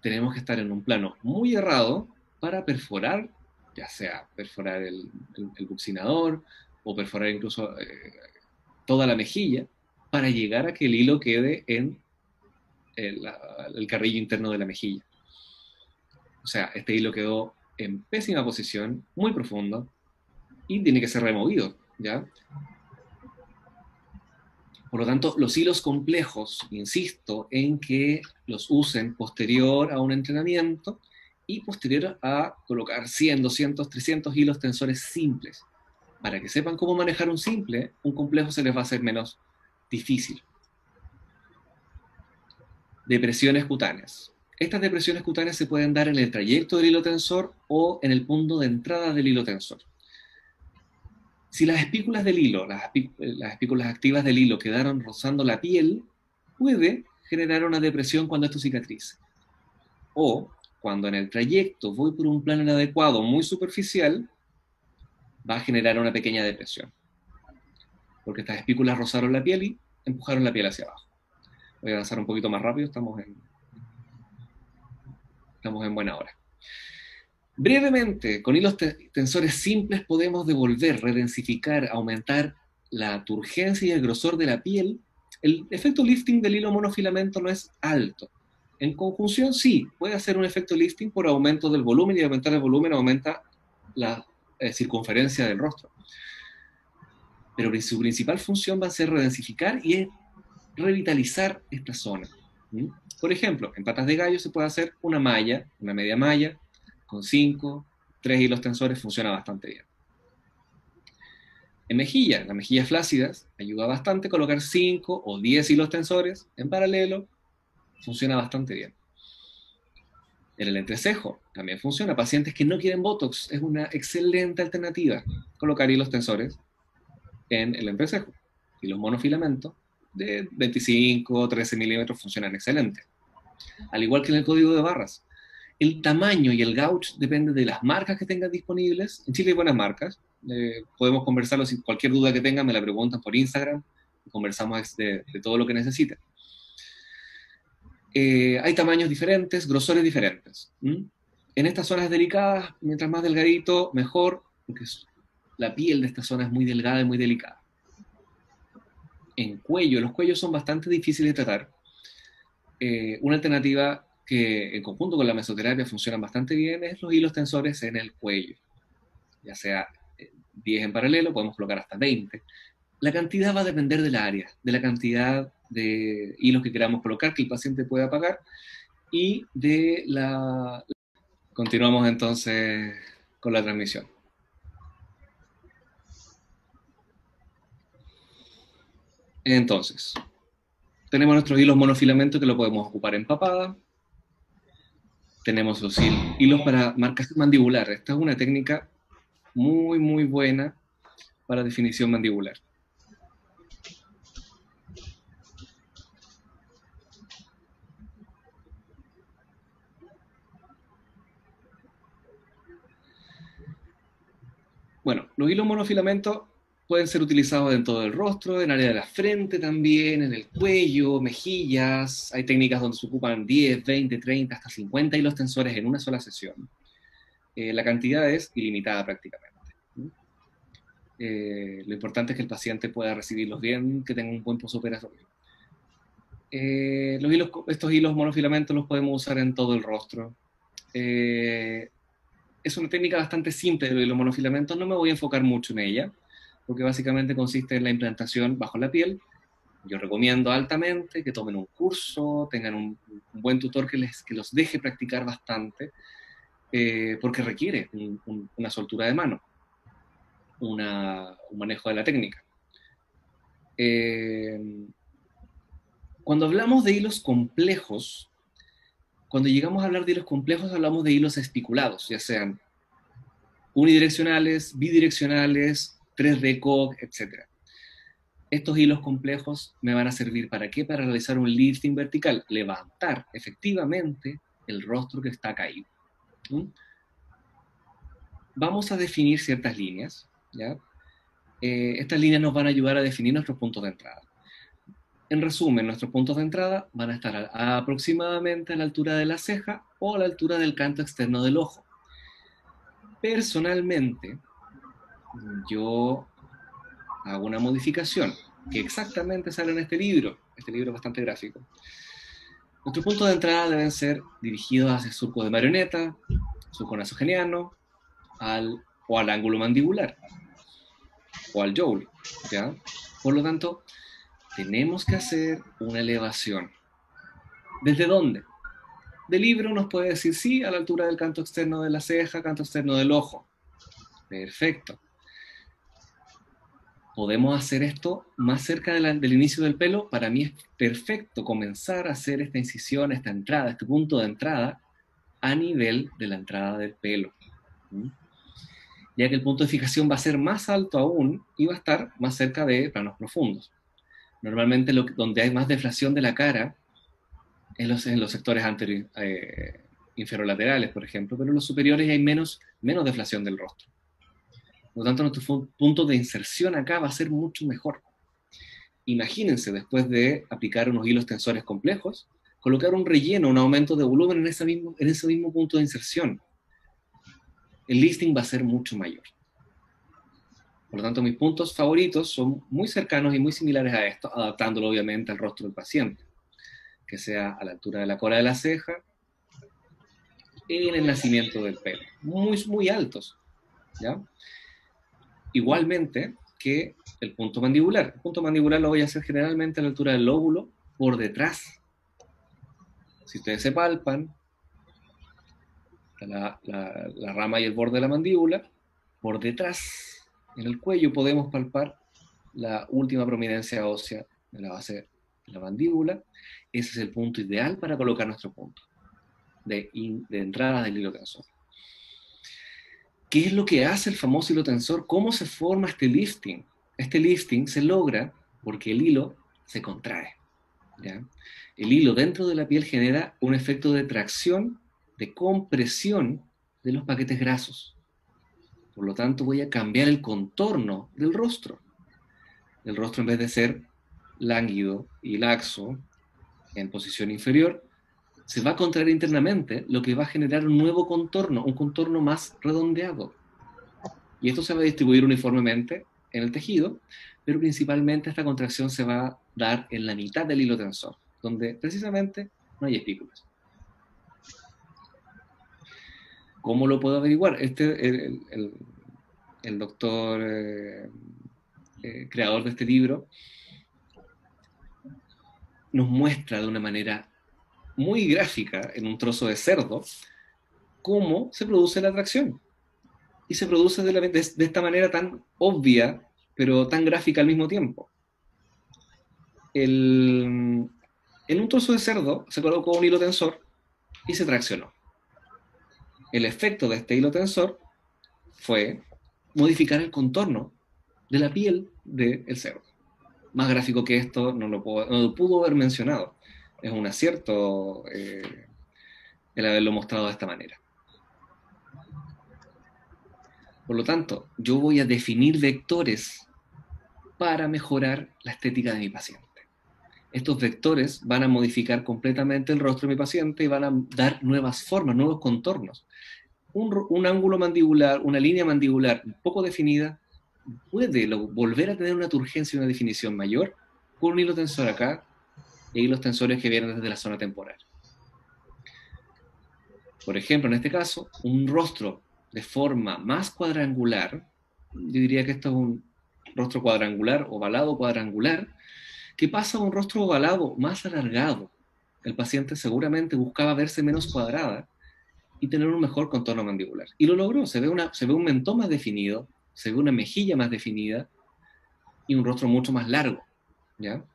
tenemos que estar en un plano muy errado para perforar, ya sea perforar el buccinador o perforar incluso toda la mejilla, para llegar a que el hilo quede en el carrillo interno de la mejilla. O sea, este hilo quedó en pésima posición, muy profundo, y tiene que ser removido, ¿ya? Por lo tanto, los hilos complejos, insisto, en que los usen posterior a un entrenamiento y posterior a colocar 100, 200, 300 hilos tensores simples. Para que sepan cómo manejar un simple, un complejo se les va a hacer menos difícil. Depresiones cutáneas. Estas depresiones cutáneas se pueden dar en el trayecto del hilo tensor o en el punto de entrada del hilo tensor. Si las espículas del hilo, las espículas activas del hilo quedaron rozando la piel, puede generar una depresión cuando esto cicatrice. O cuando en el trayecto voy por un plano inadecuado muy superficial, va a generar una pequeña depresión. Porque estas espículas rozaron la piel y empujaron la piel hacia abajo. Voy a avanzar un poquito más rápido, estamos en buena hora. Brevemente, con hilos tensores simples podemos devolver, redensificar, aumentar la turgencia y el grosor de la piel. El efecto lifting del hilo monofilamento no es alto. En conjunción, sí, puede hacer un efecto lifting por aumento del volumen, y aumentar el volumen aumenta la circunferencia del rostro. Pero su principal función va a ser redensificar y revitalizar esta zona. Por ejemplo, en patas de gallo se puede hacer una malla, una media malla, con 5, 3 hilos tensores, funciona bastante bien. En mejilla, las mejillas flácidas, ayuda bastante colocar 5 o 10 hilos tensores en paralelo, funciona bastante bien. En el entrecejo también funciona. Pacientes que no quieren Botox, es una excelente alternativa colocar hilos tensores en el entrecejo. Y los monofilamentos de 25 o 13 milímetros funcionan excelente. Al igual que en el código de barras. El tamaño y el gauge depende de las marcas que tengan disponibles. En Chile hay buenas marcas. Podemos conversarlo. Si cualquier duda que tengan me la preguntan por Instagram. Conversamos de todo lo que necesiten. Hay tamaños diferentes, grosores diferentes. En estas zonas delicadas, mientras más delgadito, mejor, porque la piel de esta zona es muy delgada y muy delicada. En cuello, los cuellos son bastante difíciles de tratar. Una alternativa que en conjunto con la mesoterapia funcionan bastante bien es los hilos tensores en el cuello. Ya sea 10 en paralelo, podemos colocar hasta 20. La cantidad va a depender del área, de la cantidad de hilos que queramos colocar, que el paciente pueda pagar, y de la... Continuamos entonces con la transmisión. Entonces, tenemos nuestros hilos monofilamentos que lo podemos ocupar en papada. Tenemos los hilos para marcación mandibular. Esta es una técnica muy, muy buena para definición mandibular. Bueno, los hilos monofilamentos pueden ser utilizados en todo el rostro, en el área de la frente también, en el cuello, mejillas. Hay técnicas donde se ocupan 10, 20, 30, hasta 50 hilos tensores en una sola sesión. La cantidad es ilimitada prácticamente. Lo importante es que el paciente pueda recibirlos bien, que tenga un buen posoperatorio. Estos hilos monofilamentos los podemos usar en todo el rostro. Es una técnica bastante simple de los hilos monofilamentos, no me voy a enfocar mucho en ella, porque básicamente consiste en la implantación bajo la piel. Yo recomiendo altamente que tomen un curso, tengan un buen tutor que los deje practicar bastante, porque requiere una soltura de mano, un manejo de la técnica. Cuando hablamos de hilos complejos, cuando llegamos a hablar de hilos complejos, hablamos de hilos espiculados, ya sean unidireccionales, bidireccionales, 3D COG, etc. Estos hilos complejos me van a servir ¿para qué? Para realizar un lifting vertical, levantar efectivamente el rostro que está caído. Vamos a definir ciertas líneas, ¿ya? Estas líneas nos van a ayudar a definir nuestros puntos de entrada. En resumen, nuestros puntos de entrada van a estar aproximadamente a la altura de la ceja o a la altura del canto externo del ojo. Personalmente, yo hago una modificación que exactamente sale en este libro es bastante gráfico. Nuestros puntos de entrada deben ser dirigidos hacia el surco de marioneta, surco nasogeniano, o al ángulo mandibular, o al joule, ¿ya? Por lo tanto, tenemos que hacer una elevación. ¿Desde dónde? Del libro nos puede decir sí, a la altura del canto externo de la ceja, canto externo del ojo. Perfecto. ¿Podemos hacer esto más cerca del inicio del pelo? Para mí es perfecto comenzar a hacer esta incisión, esta entrada, este punto de entrada a nivel de la entrada del pelo. Ya que el punto de fijación va a ser más alto aún y va a estar más cerca de planos profundos. Normalmente donde hay más deflación de la cara es en los sectores inferolaterales, por ejemplo, pero en los superiores hay menos deflación del rostro. Por lo tanto, nuestro punto de inserción acá va a ser mucho mejor. Imagínense, después de aplicar unos hilos tensores complejos, colocar un relleno, un aumento de volumen en ese mismo punto de inserción. El lifting va a ser mucho mayor. Por lo tanto, mis puntos favoritos son muy cercanos y muy similares a esto, adaptándolo obviamente al rostro del paciente, que sea a la altura de la cola de la ceja, en el nacimiento del pelo, muy, muy altos, ¿ya? Igualmente que el punto mandibular. El punto mandibular lo voy a hacer generalmente a la altura del lóbulo, por detrás. Si ustedes se palpan, la rama y el borde de la mandíbula, por detrás, en el cuello, podemos palpar la última prominencia ósea de la base de la mandíbula. Ese es el punto ideal para colocar nuestro punto de entrada del hilo tensor. ¿Qué es lo que hace el famoso hilo tensor? ¿Cómo se forma este lifting? Este lifting se logra porque el hilo se contrae, ¿ya? El hilo dentro de la piel genera un efecto de tracción, de compresión de los paquetes grasos. Por lo tanto, voy a cambiar el contorno del rostro. El rostro, en vez de ser lánguido y laxo en posición inferior, se va a contraer internamente, lo que va a generar un nuevo contorno, un contorno más redondeado. Y esto se va a distribuir uniformemente en el tejido, pero principalmente esta contracción se va a dar en la mitad del hilo tensor, donde precisamente no hay espículas. ¿Cómo lo puedo averiguar? El doctor creador de este libro nos muestra de una manera muy gráfica, en un trozo de cerdo, cómo se produce la atracción. Y se produce de esta manera tan obvia, pero tan gráfica al mismo tiempo. En un trozo de cerdo se colocó un hilo tensor y se traccionó. El efecto de este hilo tensor fue modificar el contorno de la piel del cerdo. Más gráfico que esto no lo pudo haber mencionado. Es un acierto el haberlo mostrado de esta manera. Por lo tanto, yo voy a definir vectores para mejorar la estética de mi paciente. Estos vectores van a modificar completamente el rostro de mi paciente y van a dar nuevas formas, nuevos contornos. Un ángulo mandibular, una línea mandibular poco definida, puede volver a tener una turgencia y una definición mayor con un hilo tensor acá y los tensores que vienen desde la zona temporal. Por ejemplo, en este caso, un rostro de forma más cuadrangular, yo diría que esto es un rostro cuadrangular, ovalado cuadrangular, que pasa a un rostro ovalado más alargado. El paciente seguramente buscaba verse menos cuadrada y tener un mejor contorno mandibular. Y lo logró, se ve un mentón más definido, se ve una mejilla más definida y un rostro mucho más largo, ¿ya?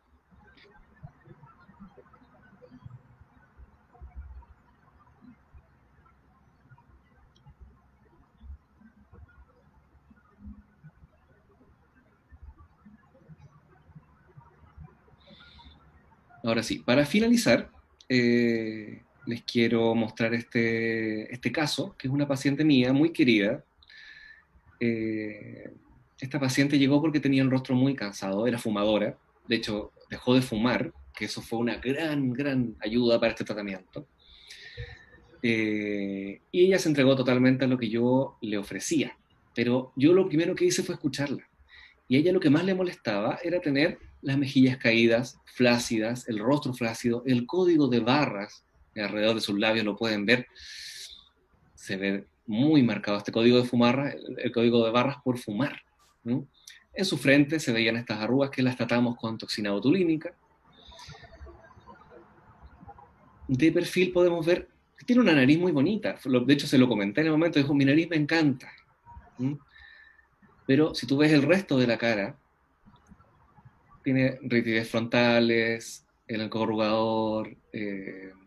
Ahora sí, para finalizar, les quiero mostrar este caso, que es una paciente mía muy querida. Esta paciente llegó porque tenía el rostro muy cansado, era fumadora, de hecho dejó de fumar, que eso fue una gran ayuda para este tratamiento. Y ella se entregó totalmente a lo que yo le ofrecía, pero yo lo primero que hice fue escucharla. Y a ella lo que más le molestaba era tener las mejillas caídas, flácidas, el rostro flácido, el código de barras alrededor de sus labios, lo pueden ver, se ve muy marcado este código de fumarra, el código de barras por fumar, ¿no? En su frente se veían estas arrugas que las tratamos con toxina botulínica. De perfil podemos ver que tiene una nariz muy bonita, de hecho se lo comenté en el momento, dijo, mi nariz me encanta. ¿Mm? Pero si tú ves el resto de la cara, tiene rigidez frontales, el encorrugador,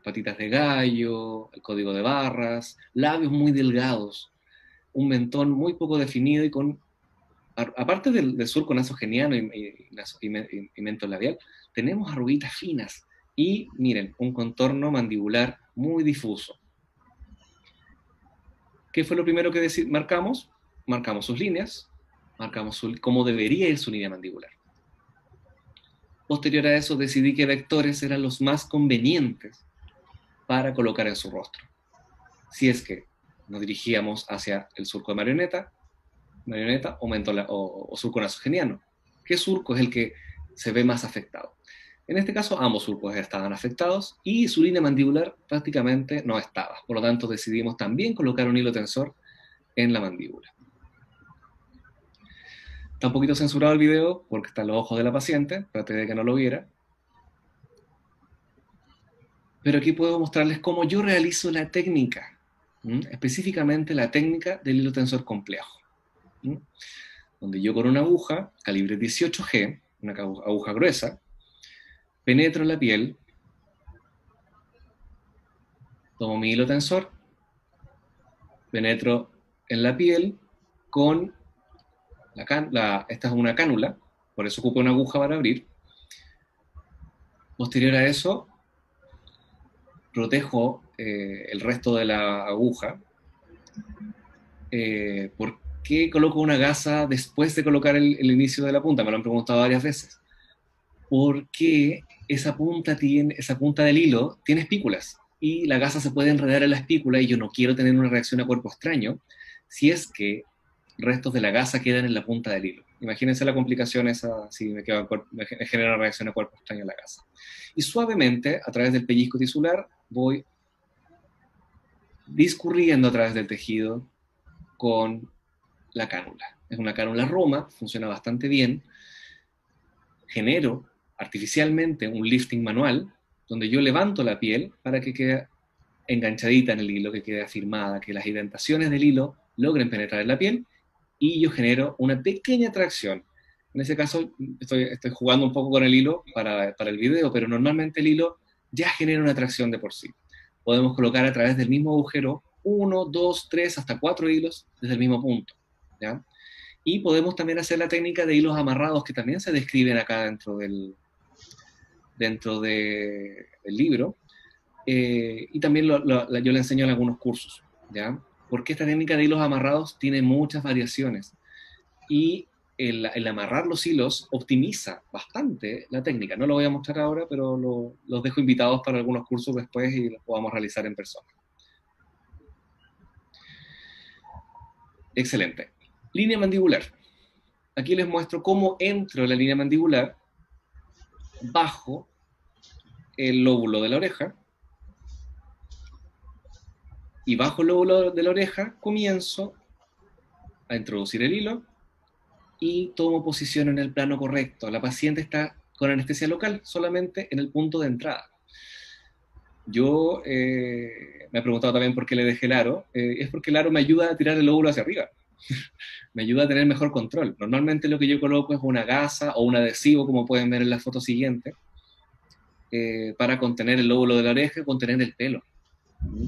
patitas de gallo, el código de barras, labios muy delgados, un mentón muy poco definido y con, aparte del surco nasogeniano y mentón labial, tenemos arruguitas finas y, miren, un contorno mandibular muy difuso. ¿Qué fue lo primero que marcamos? Marcamos sus líneas, marcamos cómo debería ir su línea mandibular. Posterior a eso decidí que vectores eran los más convenientes para colocar en su rostro. Si es que nos dirigíamos hacia el surco de marioneta o surco nasogeniano. ¿Qué surco es el que se ve más afectado? En este caso, ambos surcos estaban afectados y su línea mandibular prácticamente no estaba. Por lo tanto, decidimos también colocar un hilo tensor en la mandíbula. Está un poquito censurado el video porque están los ojos de la paciente, traté de que no lo viera. Pero aquí puedo mostrarles cómo yo realizo la técnica, específicamente la técnica del hilo tensor complejo, donde yo con una aguja, calibre 18G, una aguja gruesa, penetro en la piel, tomo mi hilo tensor, penetro en la piel con esta es una cánula, por eso ocupo una aguja para abrir. Posterior a eso, protejo el resto de la aguja. ¿Por qué coloco una gasa después de colocar el inicio de la punta? Me lo han preguntado varias veces. Porque esa punta del hilo tiene espículas y la gasa se puede enredar en la espícula y yo no quiero tener una reacción a cuerpo extraño si es que restos de la gasa quedan en la punta del hilo. Imagínense la complicación esa si me genera una reacción a cuerpo extraño en la gasa. Y suavemente, a través del pellizco tisular, voy discurriendo a través del tejido con la cánula. Es una cánula Roma, funciona bastante bien. Genero artificialmente un lifting manual, donde yo levanto la piel para que quede enganchadita en el hilo, que quede afirmada, que las indentaciones del hilo logren penetrar en la piel, y yo genero una pequeña tracción. En ese caso, estoy jugando un poco con el hilo para el video, pero normalmente el hilo ya genera una tracción de por sí. Podemos colocar a través del mismo agujero 1, 2, 3, hasta 4 hilos desde el mismo punto, ¿ya? Y podemos también hacer la técnica de hilos amarrados que también se describen acá dentro del libro. Y también yo le enseño en algunos cursos, ¿ya? porque esta técnica de hilos amarrados tiene muchas variaciones. Y el amarrar los hilos optimiza bastante la técnica. No lo voy a mostrar ahora, pero los dejo invitados para algunos cursos después y los podamos realizar en persona. Excelente. Línea mandibular. Aquí les muestro cómo entro en la línea mandibular bajo el lóbulo de la oreja, y bajo el lóbulo de la oreja comienzo a introducir el hilo y tomo posición en el plano correcto. La paciente está con anestesia local, solamente en el punto de entrada. Yo me he preguntado también por qué le dejé el aro. Es porque el aro me ayuda a tirar el lóbulo hacia arriba. Me ayuda a tener mejor control. Normalmente lo que yo coloco es una gasa o un adhesivo, como pueden ver en la foto siguiente, para contener el lóbulo de la oreja y contener el pelo.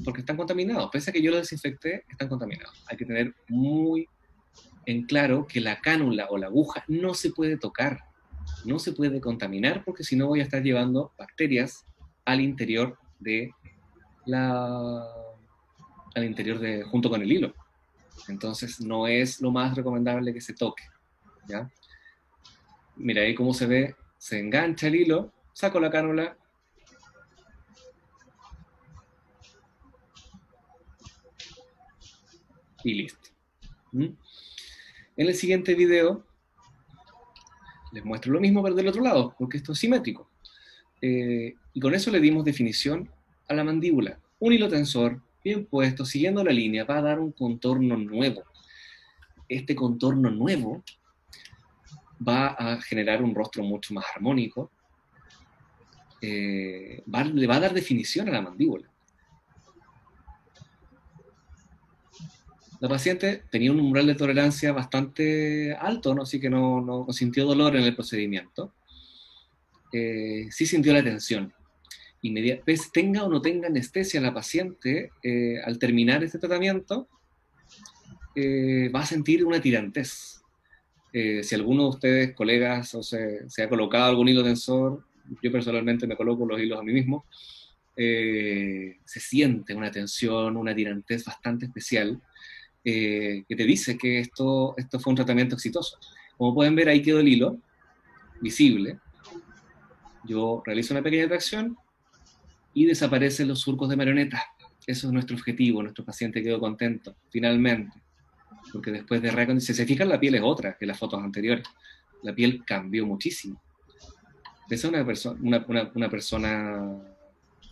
Porque están contaminados. Pese a que yo lo desinfecté, están contaminados. Hay que tener muy en claro que la cánula o la aguja no se puede tocar, no se puede contaminar, porque si no voy a estar llevando bacterias al interior de junto con el hilo. Entonces no es lo más recomendable que se toque, ¿ya? Mira ahí cómo se ve, se engancha el hilo, saco la cánula y listo. En el siguiente video les muestro lo mismo, pero del otro lado, porque esto es simétrico. Y con eso le dimos definición a la mandíbula. Un hilo tensor, bien puesto, siguiendo la línea, va a dar un contorno nuevo. Este contorno nuevo va a generar un rostro mucho más armónico, le va a dar definición a la mandíbula. La paciente tenía un umbral de tolerancia bastante alto, ¿no? Así que no sintió dolor en el procedimiento. Sí sintió la tensión. Pues tenga o no tenga anestesia la paciente, al terminar este tratamiento, va a sentir una tirantez. Si alguno de ustedes, colegas, se ha colocado algún hilo tensor, yo personalmente me coloco los hilos a mí mismo, se siente una tensión, una tirantez bastante especial, que te dice que esto fue un tratamiento exitoso. Como pueden ver, ahí quedó el hilo, visible. Yo realizo una pequeña tracción y desaparecen los surcos de marioneta. Eso es nuestro objetivo, nuestro paciente quedó contento, finalmente. Porque después de reacondicionar, si se fijan, la piel es otra que las fotos anteriores. La piel cambió muchísimo. Esa es una persona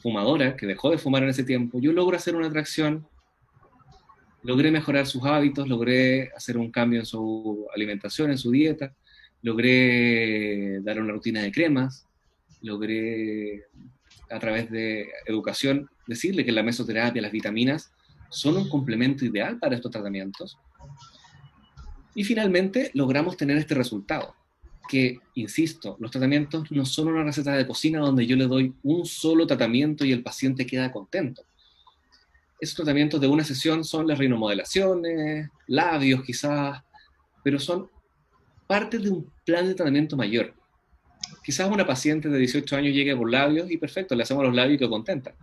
fumadora que dejó de fumar en ese tiempo. Yo logro hacer una tracción, logré mejorar sus hábitos, logré hacer un cambio en su alimentación, en su dieta, logré dar una rutina de cremas, logré, a través de educación, decirle que la mesoterapia, las vitaminas, son un complemento ideal para estos tratamientos. Y finalmente logramos tener este resultado, que, insisto, los tratamientos no son una receta de cocina donde yo le doy un solo tratamiento y el paciente queda contento. Esos tratamientos de una sesión son las rinomodelaciones, labios quizás, pero son parte de un plan de tratamiento mayor. Quizás una paciente de 18 años llegue por labios y perfecto, le hacemos los labios y quedó contenta.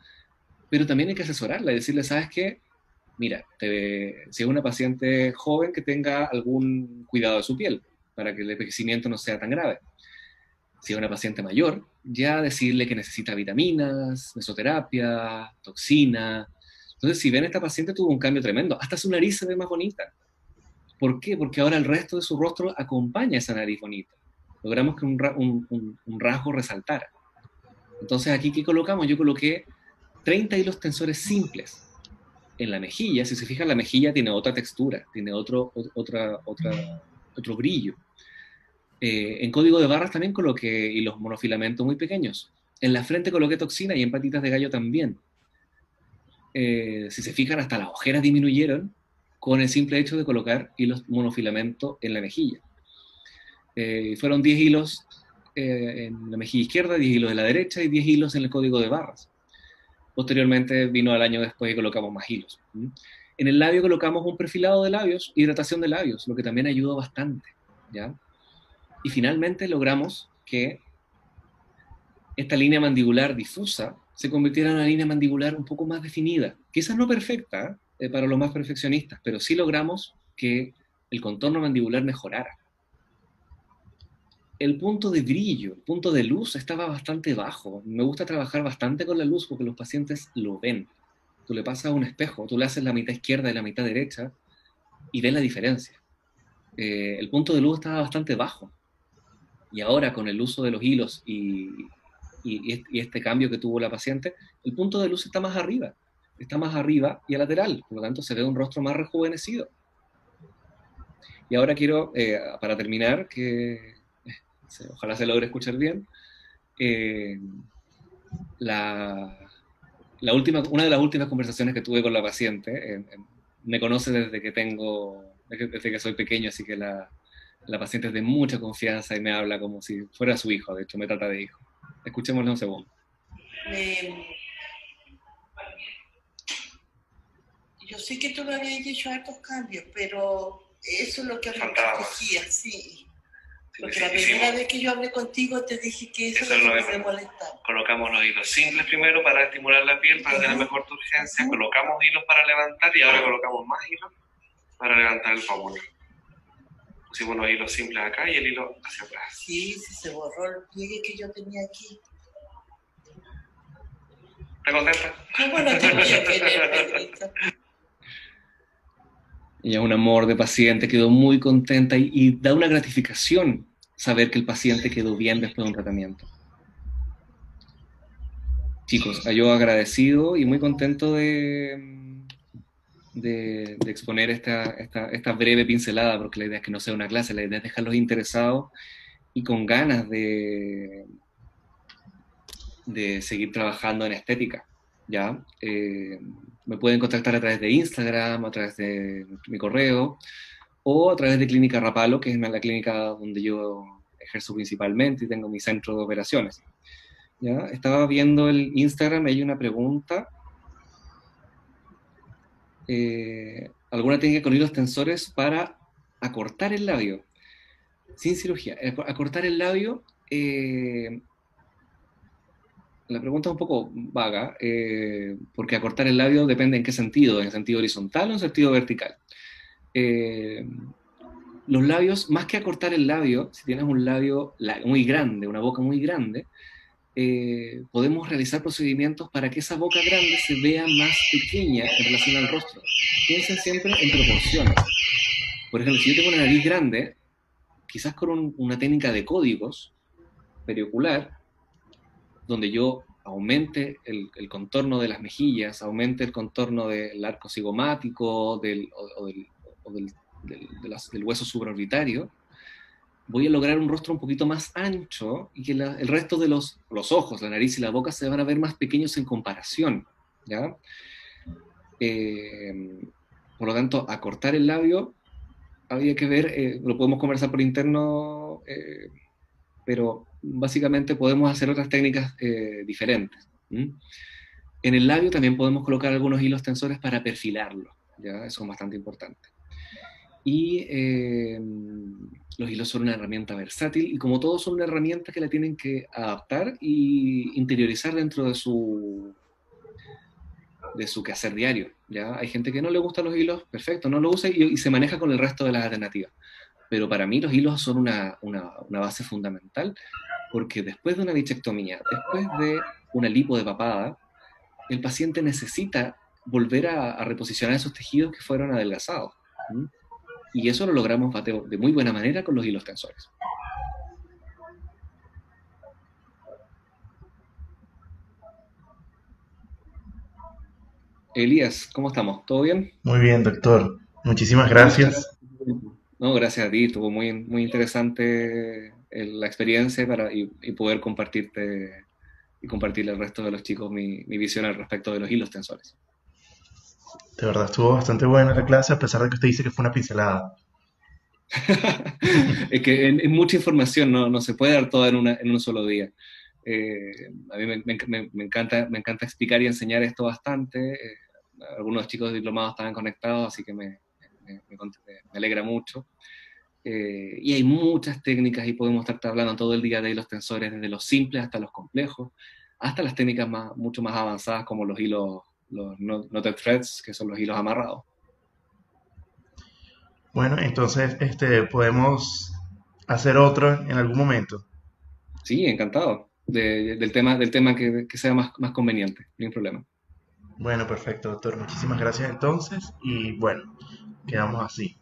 Pero también hay que asesorarla y decirle, ¿sabes qué? Mira, si es una paciente joven, que tenga algún cuidado de su piel para que el envejecimiento no sea tan grave. Si es una paciente mayor, ya decirle que necesita vitaminas, mesoterapia, toxina. Entonces, si ven, esta paciente tuvo un cambio tremendo. Hasta su nariz se ve más bonita. ¿Por qué? Porque ahora el resto de su rostro acompaña esa nariz bonita. Logramos que un rasgo resaltara. Entonces, aquí, ¿qué colocamos? Yo coloqué 30 hilos tensores simples en la mejilla. Si se fijan, la mejilla tiene otra textura, tiene otro brillo. En código de barras también coloqué hilos monofilamentos muy pequeños. En la frente coloqué toxina y en patitas de gallo también. Si se fijan, hasta las ojeras disminuyeron con el simple hecho de colocar hilos monofilamentos en la mejilla. Fueron 10 hilos en la mejilla izquierda, 10 hilos de la derecha y 10 hilos en el código de barras. Posteriormente vino al año después y colocamos más hilos. En el labio colocamos un perfilado de labios, hidratación de labios, lo que también ayudó bastante, ¿ya? Y finalmente logramos que esta línea mandibular difusa se convirtiera en una línea mandibular un poco más definida. Quizás no perfecta, para los más perfeccionistas, pero sí logramos que el contorno mandibular mejorara. El punto de brillo, el punto de luz estaba bastante bajo. Me gusta trabajar bastante con la luz porque los pacientes lo ven. Tú le pasas un espejo, tú le haces la mitad izquierda y la mitad derecha y ves la diferencia. El punto de luz estaba bastante bajo. Y ahora con el uso de los hilos y este cambio que tuvo la paciente, el punto de luz está más arriba. Está más arriba y a lateral. Por lo tanto, se ve un rostro más rejuvenecido. Y ahora quiero, para terminar, que ojalá se logre escuchar bien, eh, la, una de las últimas conversaciones que tuve con la paciente, me conoce desde que soy pequeño, así que la paciente es de mucha confianza y me habla como si fuera su hijo, de hecho me trata de hijo. Escuchémoslo un segundo. Yo sé que tú me habías hecho hartos cambios, pero eso es lo que Faltaba. decía, sí. Porque Sí, la primera vez que yo hablé contigo te dije que eso es lo que me molestaba. Colocamos los hilos simples primero para estimular la piel, para tener mejor turgencia, colocamos hilos para levantar y ahora colocamos más hilos para levantar el pómulo. Pusimos los hilos simples acá y el hilo hacia atrás. Sí, se borró el pliegue que yo tenía aquí. ¿Está contenta? ¿Cómo no te voy a querer, Pedrito? Ella es un amor de paciente, quedó muy contenta y da una gratificación saber que el paciente quedó bien después de un tratamiento. Chicos, yo agradecido y muy contento de exponer esta breve pincelada, porque la idea es que no sea una clase, la idea es dejarlos interesados y con ganas de seguir trabajando en estética. ¿Ya? Me pueden contactar a través de Instagram, a través de mi correo, o a través de Clínica Rapalo, que es la clínica donde yo ejerzo principalmente y tengo mi centro de operaciones. ¿Ya? Estaba viendo el Instagram, hay una pregunta. ¿Alguna técnica con hilos tensores para acortar el labio? Sin cirugía. Acortar el labio, la pregunta es un poco vaga, porque acortar el labio depende en qué sentido, en sentido horizontal o en sentido vertical. Los labios, más que acortar el labio, si tienes un labio muy grande, una boca muy grande, podemos realizar procedimientos para que esa boca grande se vea más pequeña en relación al rostro. Piensen siempre en proporciones. Por ejemplo, si yo tengo una nariz grande, quizás con una técnica de códigos periocular, donde yo aumente el contorno de las mejillas, aumente el contorno del arco cigomático del hueso supraorbitario, voy a lograr un rostro un poquito más ancho y que el resto de los ojos, la nariz y la boca se van a ver más pequeños en comparación. ¿Ya? Por lo tanto, acortar el labio había que ver, lo podemos conversar por interno, pero básicamente podemos hacer otras técnicas diferentes. En el labio también podemos colocar algunos hilos tensores para perfilarlo, ¿ya? Eso es bastante importante. Y los hilos son una herramienta versátil y como todos son una herramienta que la tienen que adaptar y interiorizar dentro de su quehacer diario, ¿ya? Hay gente que no le gustan los hilos, perfecto, no lo usa y se maneja con el resto de las alternativas. Pero para mí los hilos son una base fundamental porque después de una bichectomía, después de una lipo de papada, el paciente necesita volver a reposicionar esos tejidos que fueron adelgazados. Y eso lo logramos de muy buena manera con los hilos tensores. Elías, ¿cómo estamos? ¿Todo bien? Muy bien, doctor. Muchísimas gracias. No, gracias a ti. Estuvo muy, muy interesante la experiencia y poder compartirte y compartirle al resto de los chicos mi visión al respecto de los hilos tensores. De verdad, estuvo bastante buena la clase, a pesar de que usted dice que fue una pincelada. Es que es mucha información, no se puede dar toda en un solo día. A mí me encanta explicar y enseñar esto bastante. Algunos chicos diplomados estaban conectados, así que me alegra mucho. Y hay muchas técnicas y podemos estar hablando todo el día de los tensores, desde los simples hasta los complejos, hasta las técnicas mucho más avanzadas como los hilos los knotted threads, que son los hilos amarrados. Bueno, entonces podemos hacer otro en algún momento. Sí, encantado. Del tema que sea más conveniente, ningún problema. Bueno, perfecto, doctor. Muchísimas gracias entonces y bueno, quedamos así.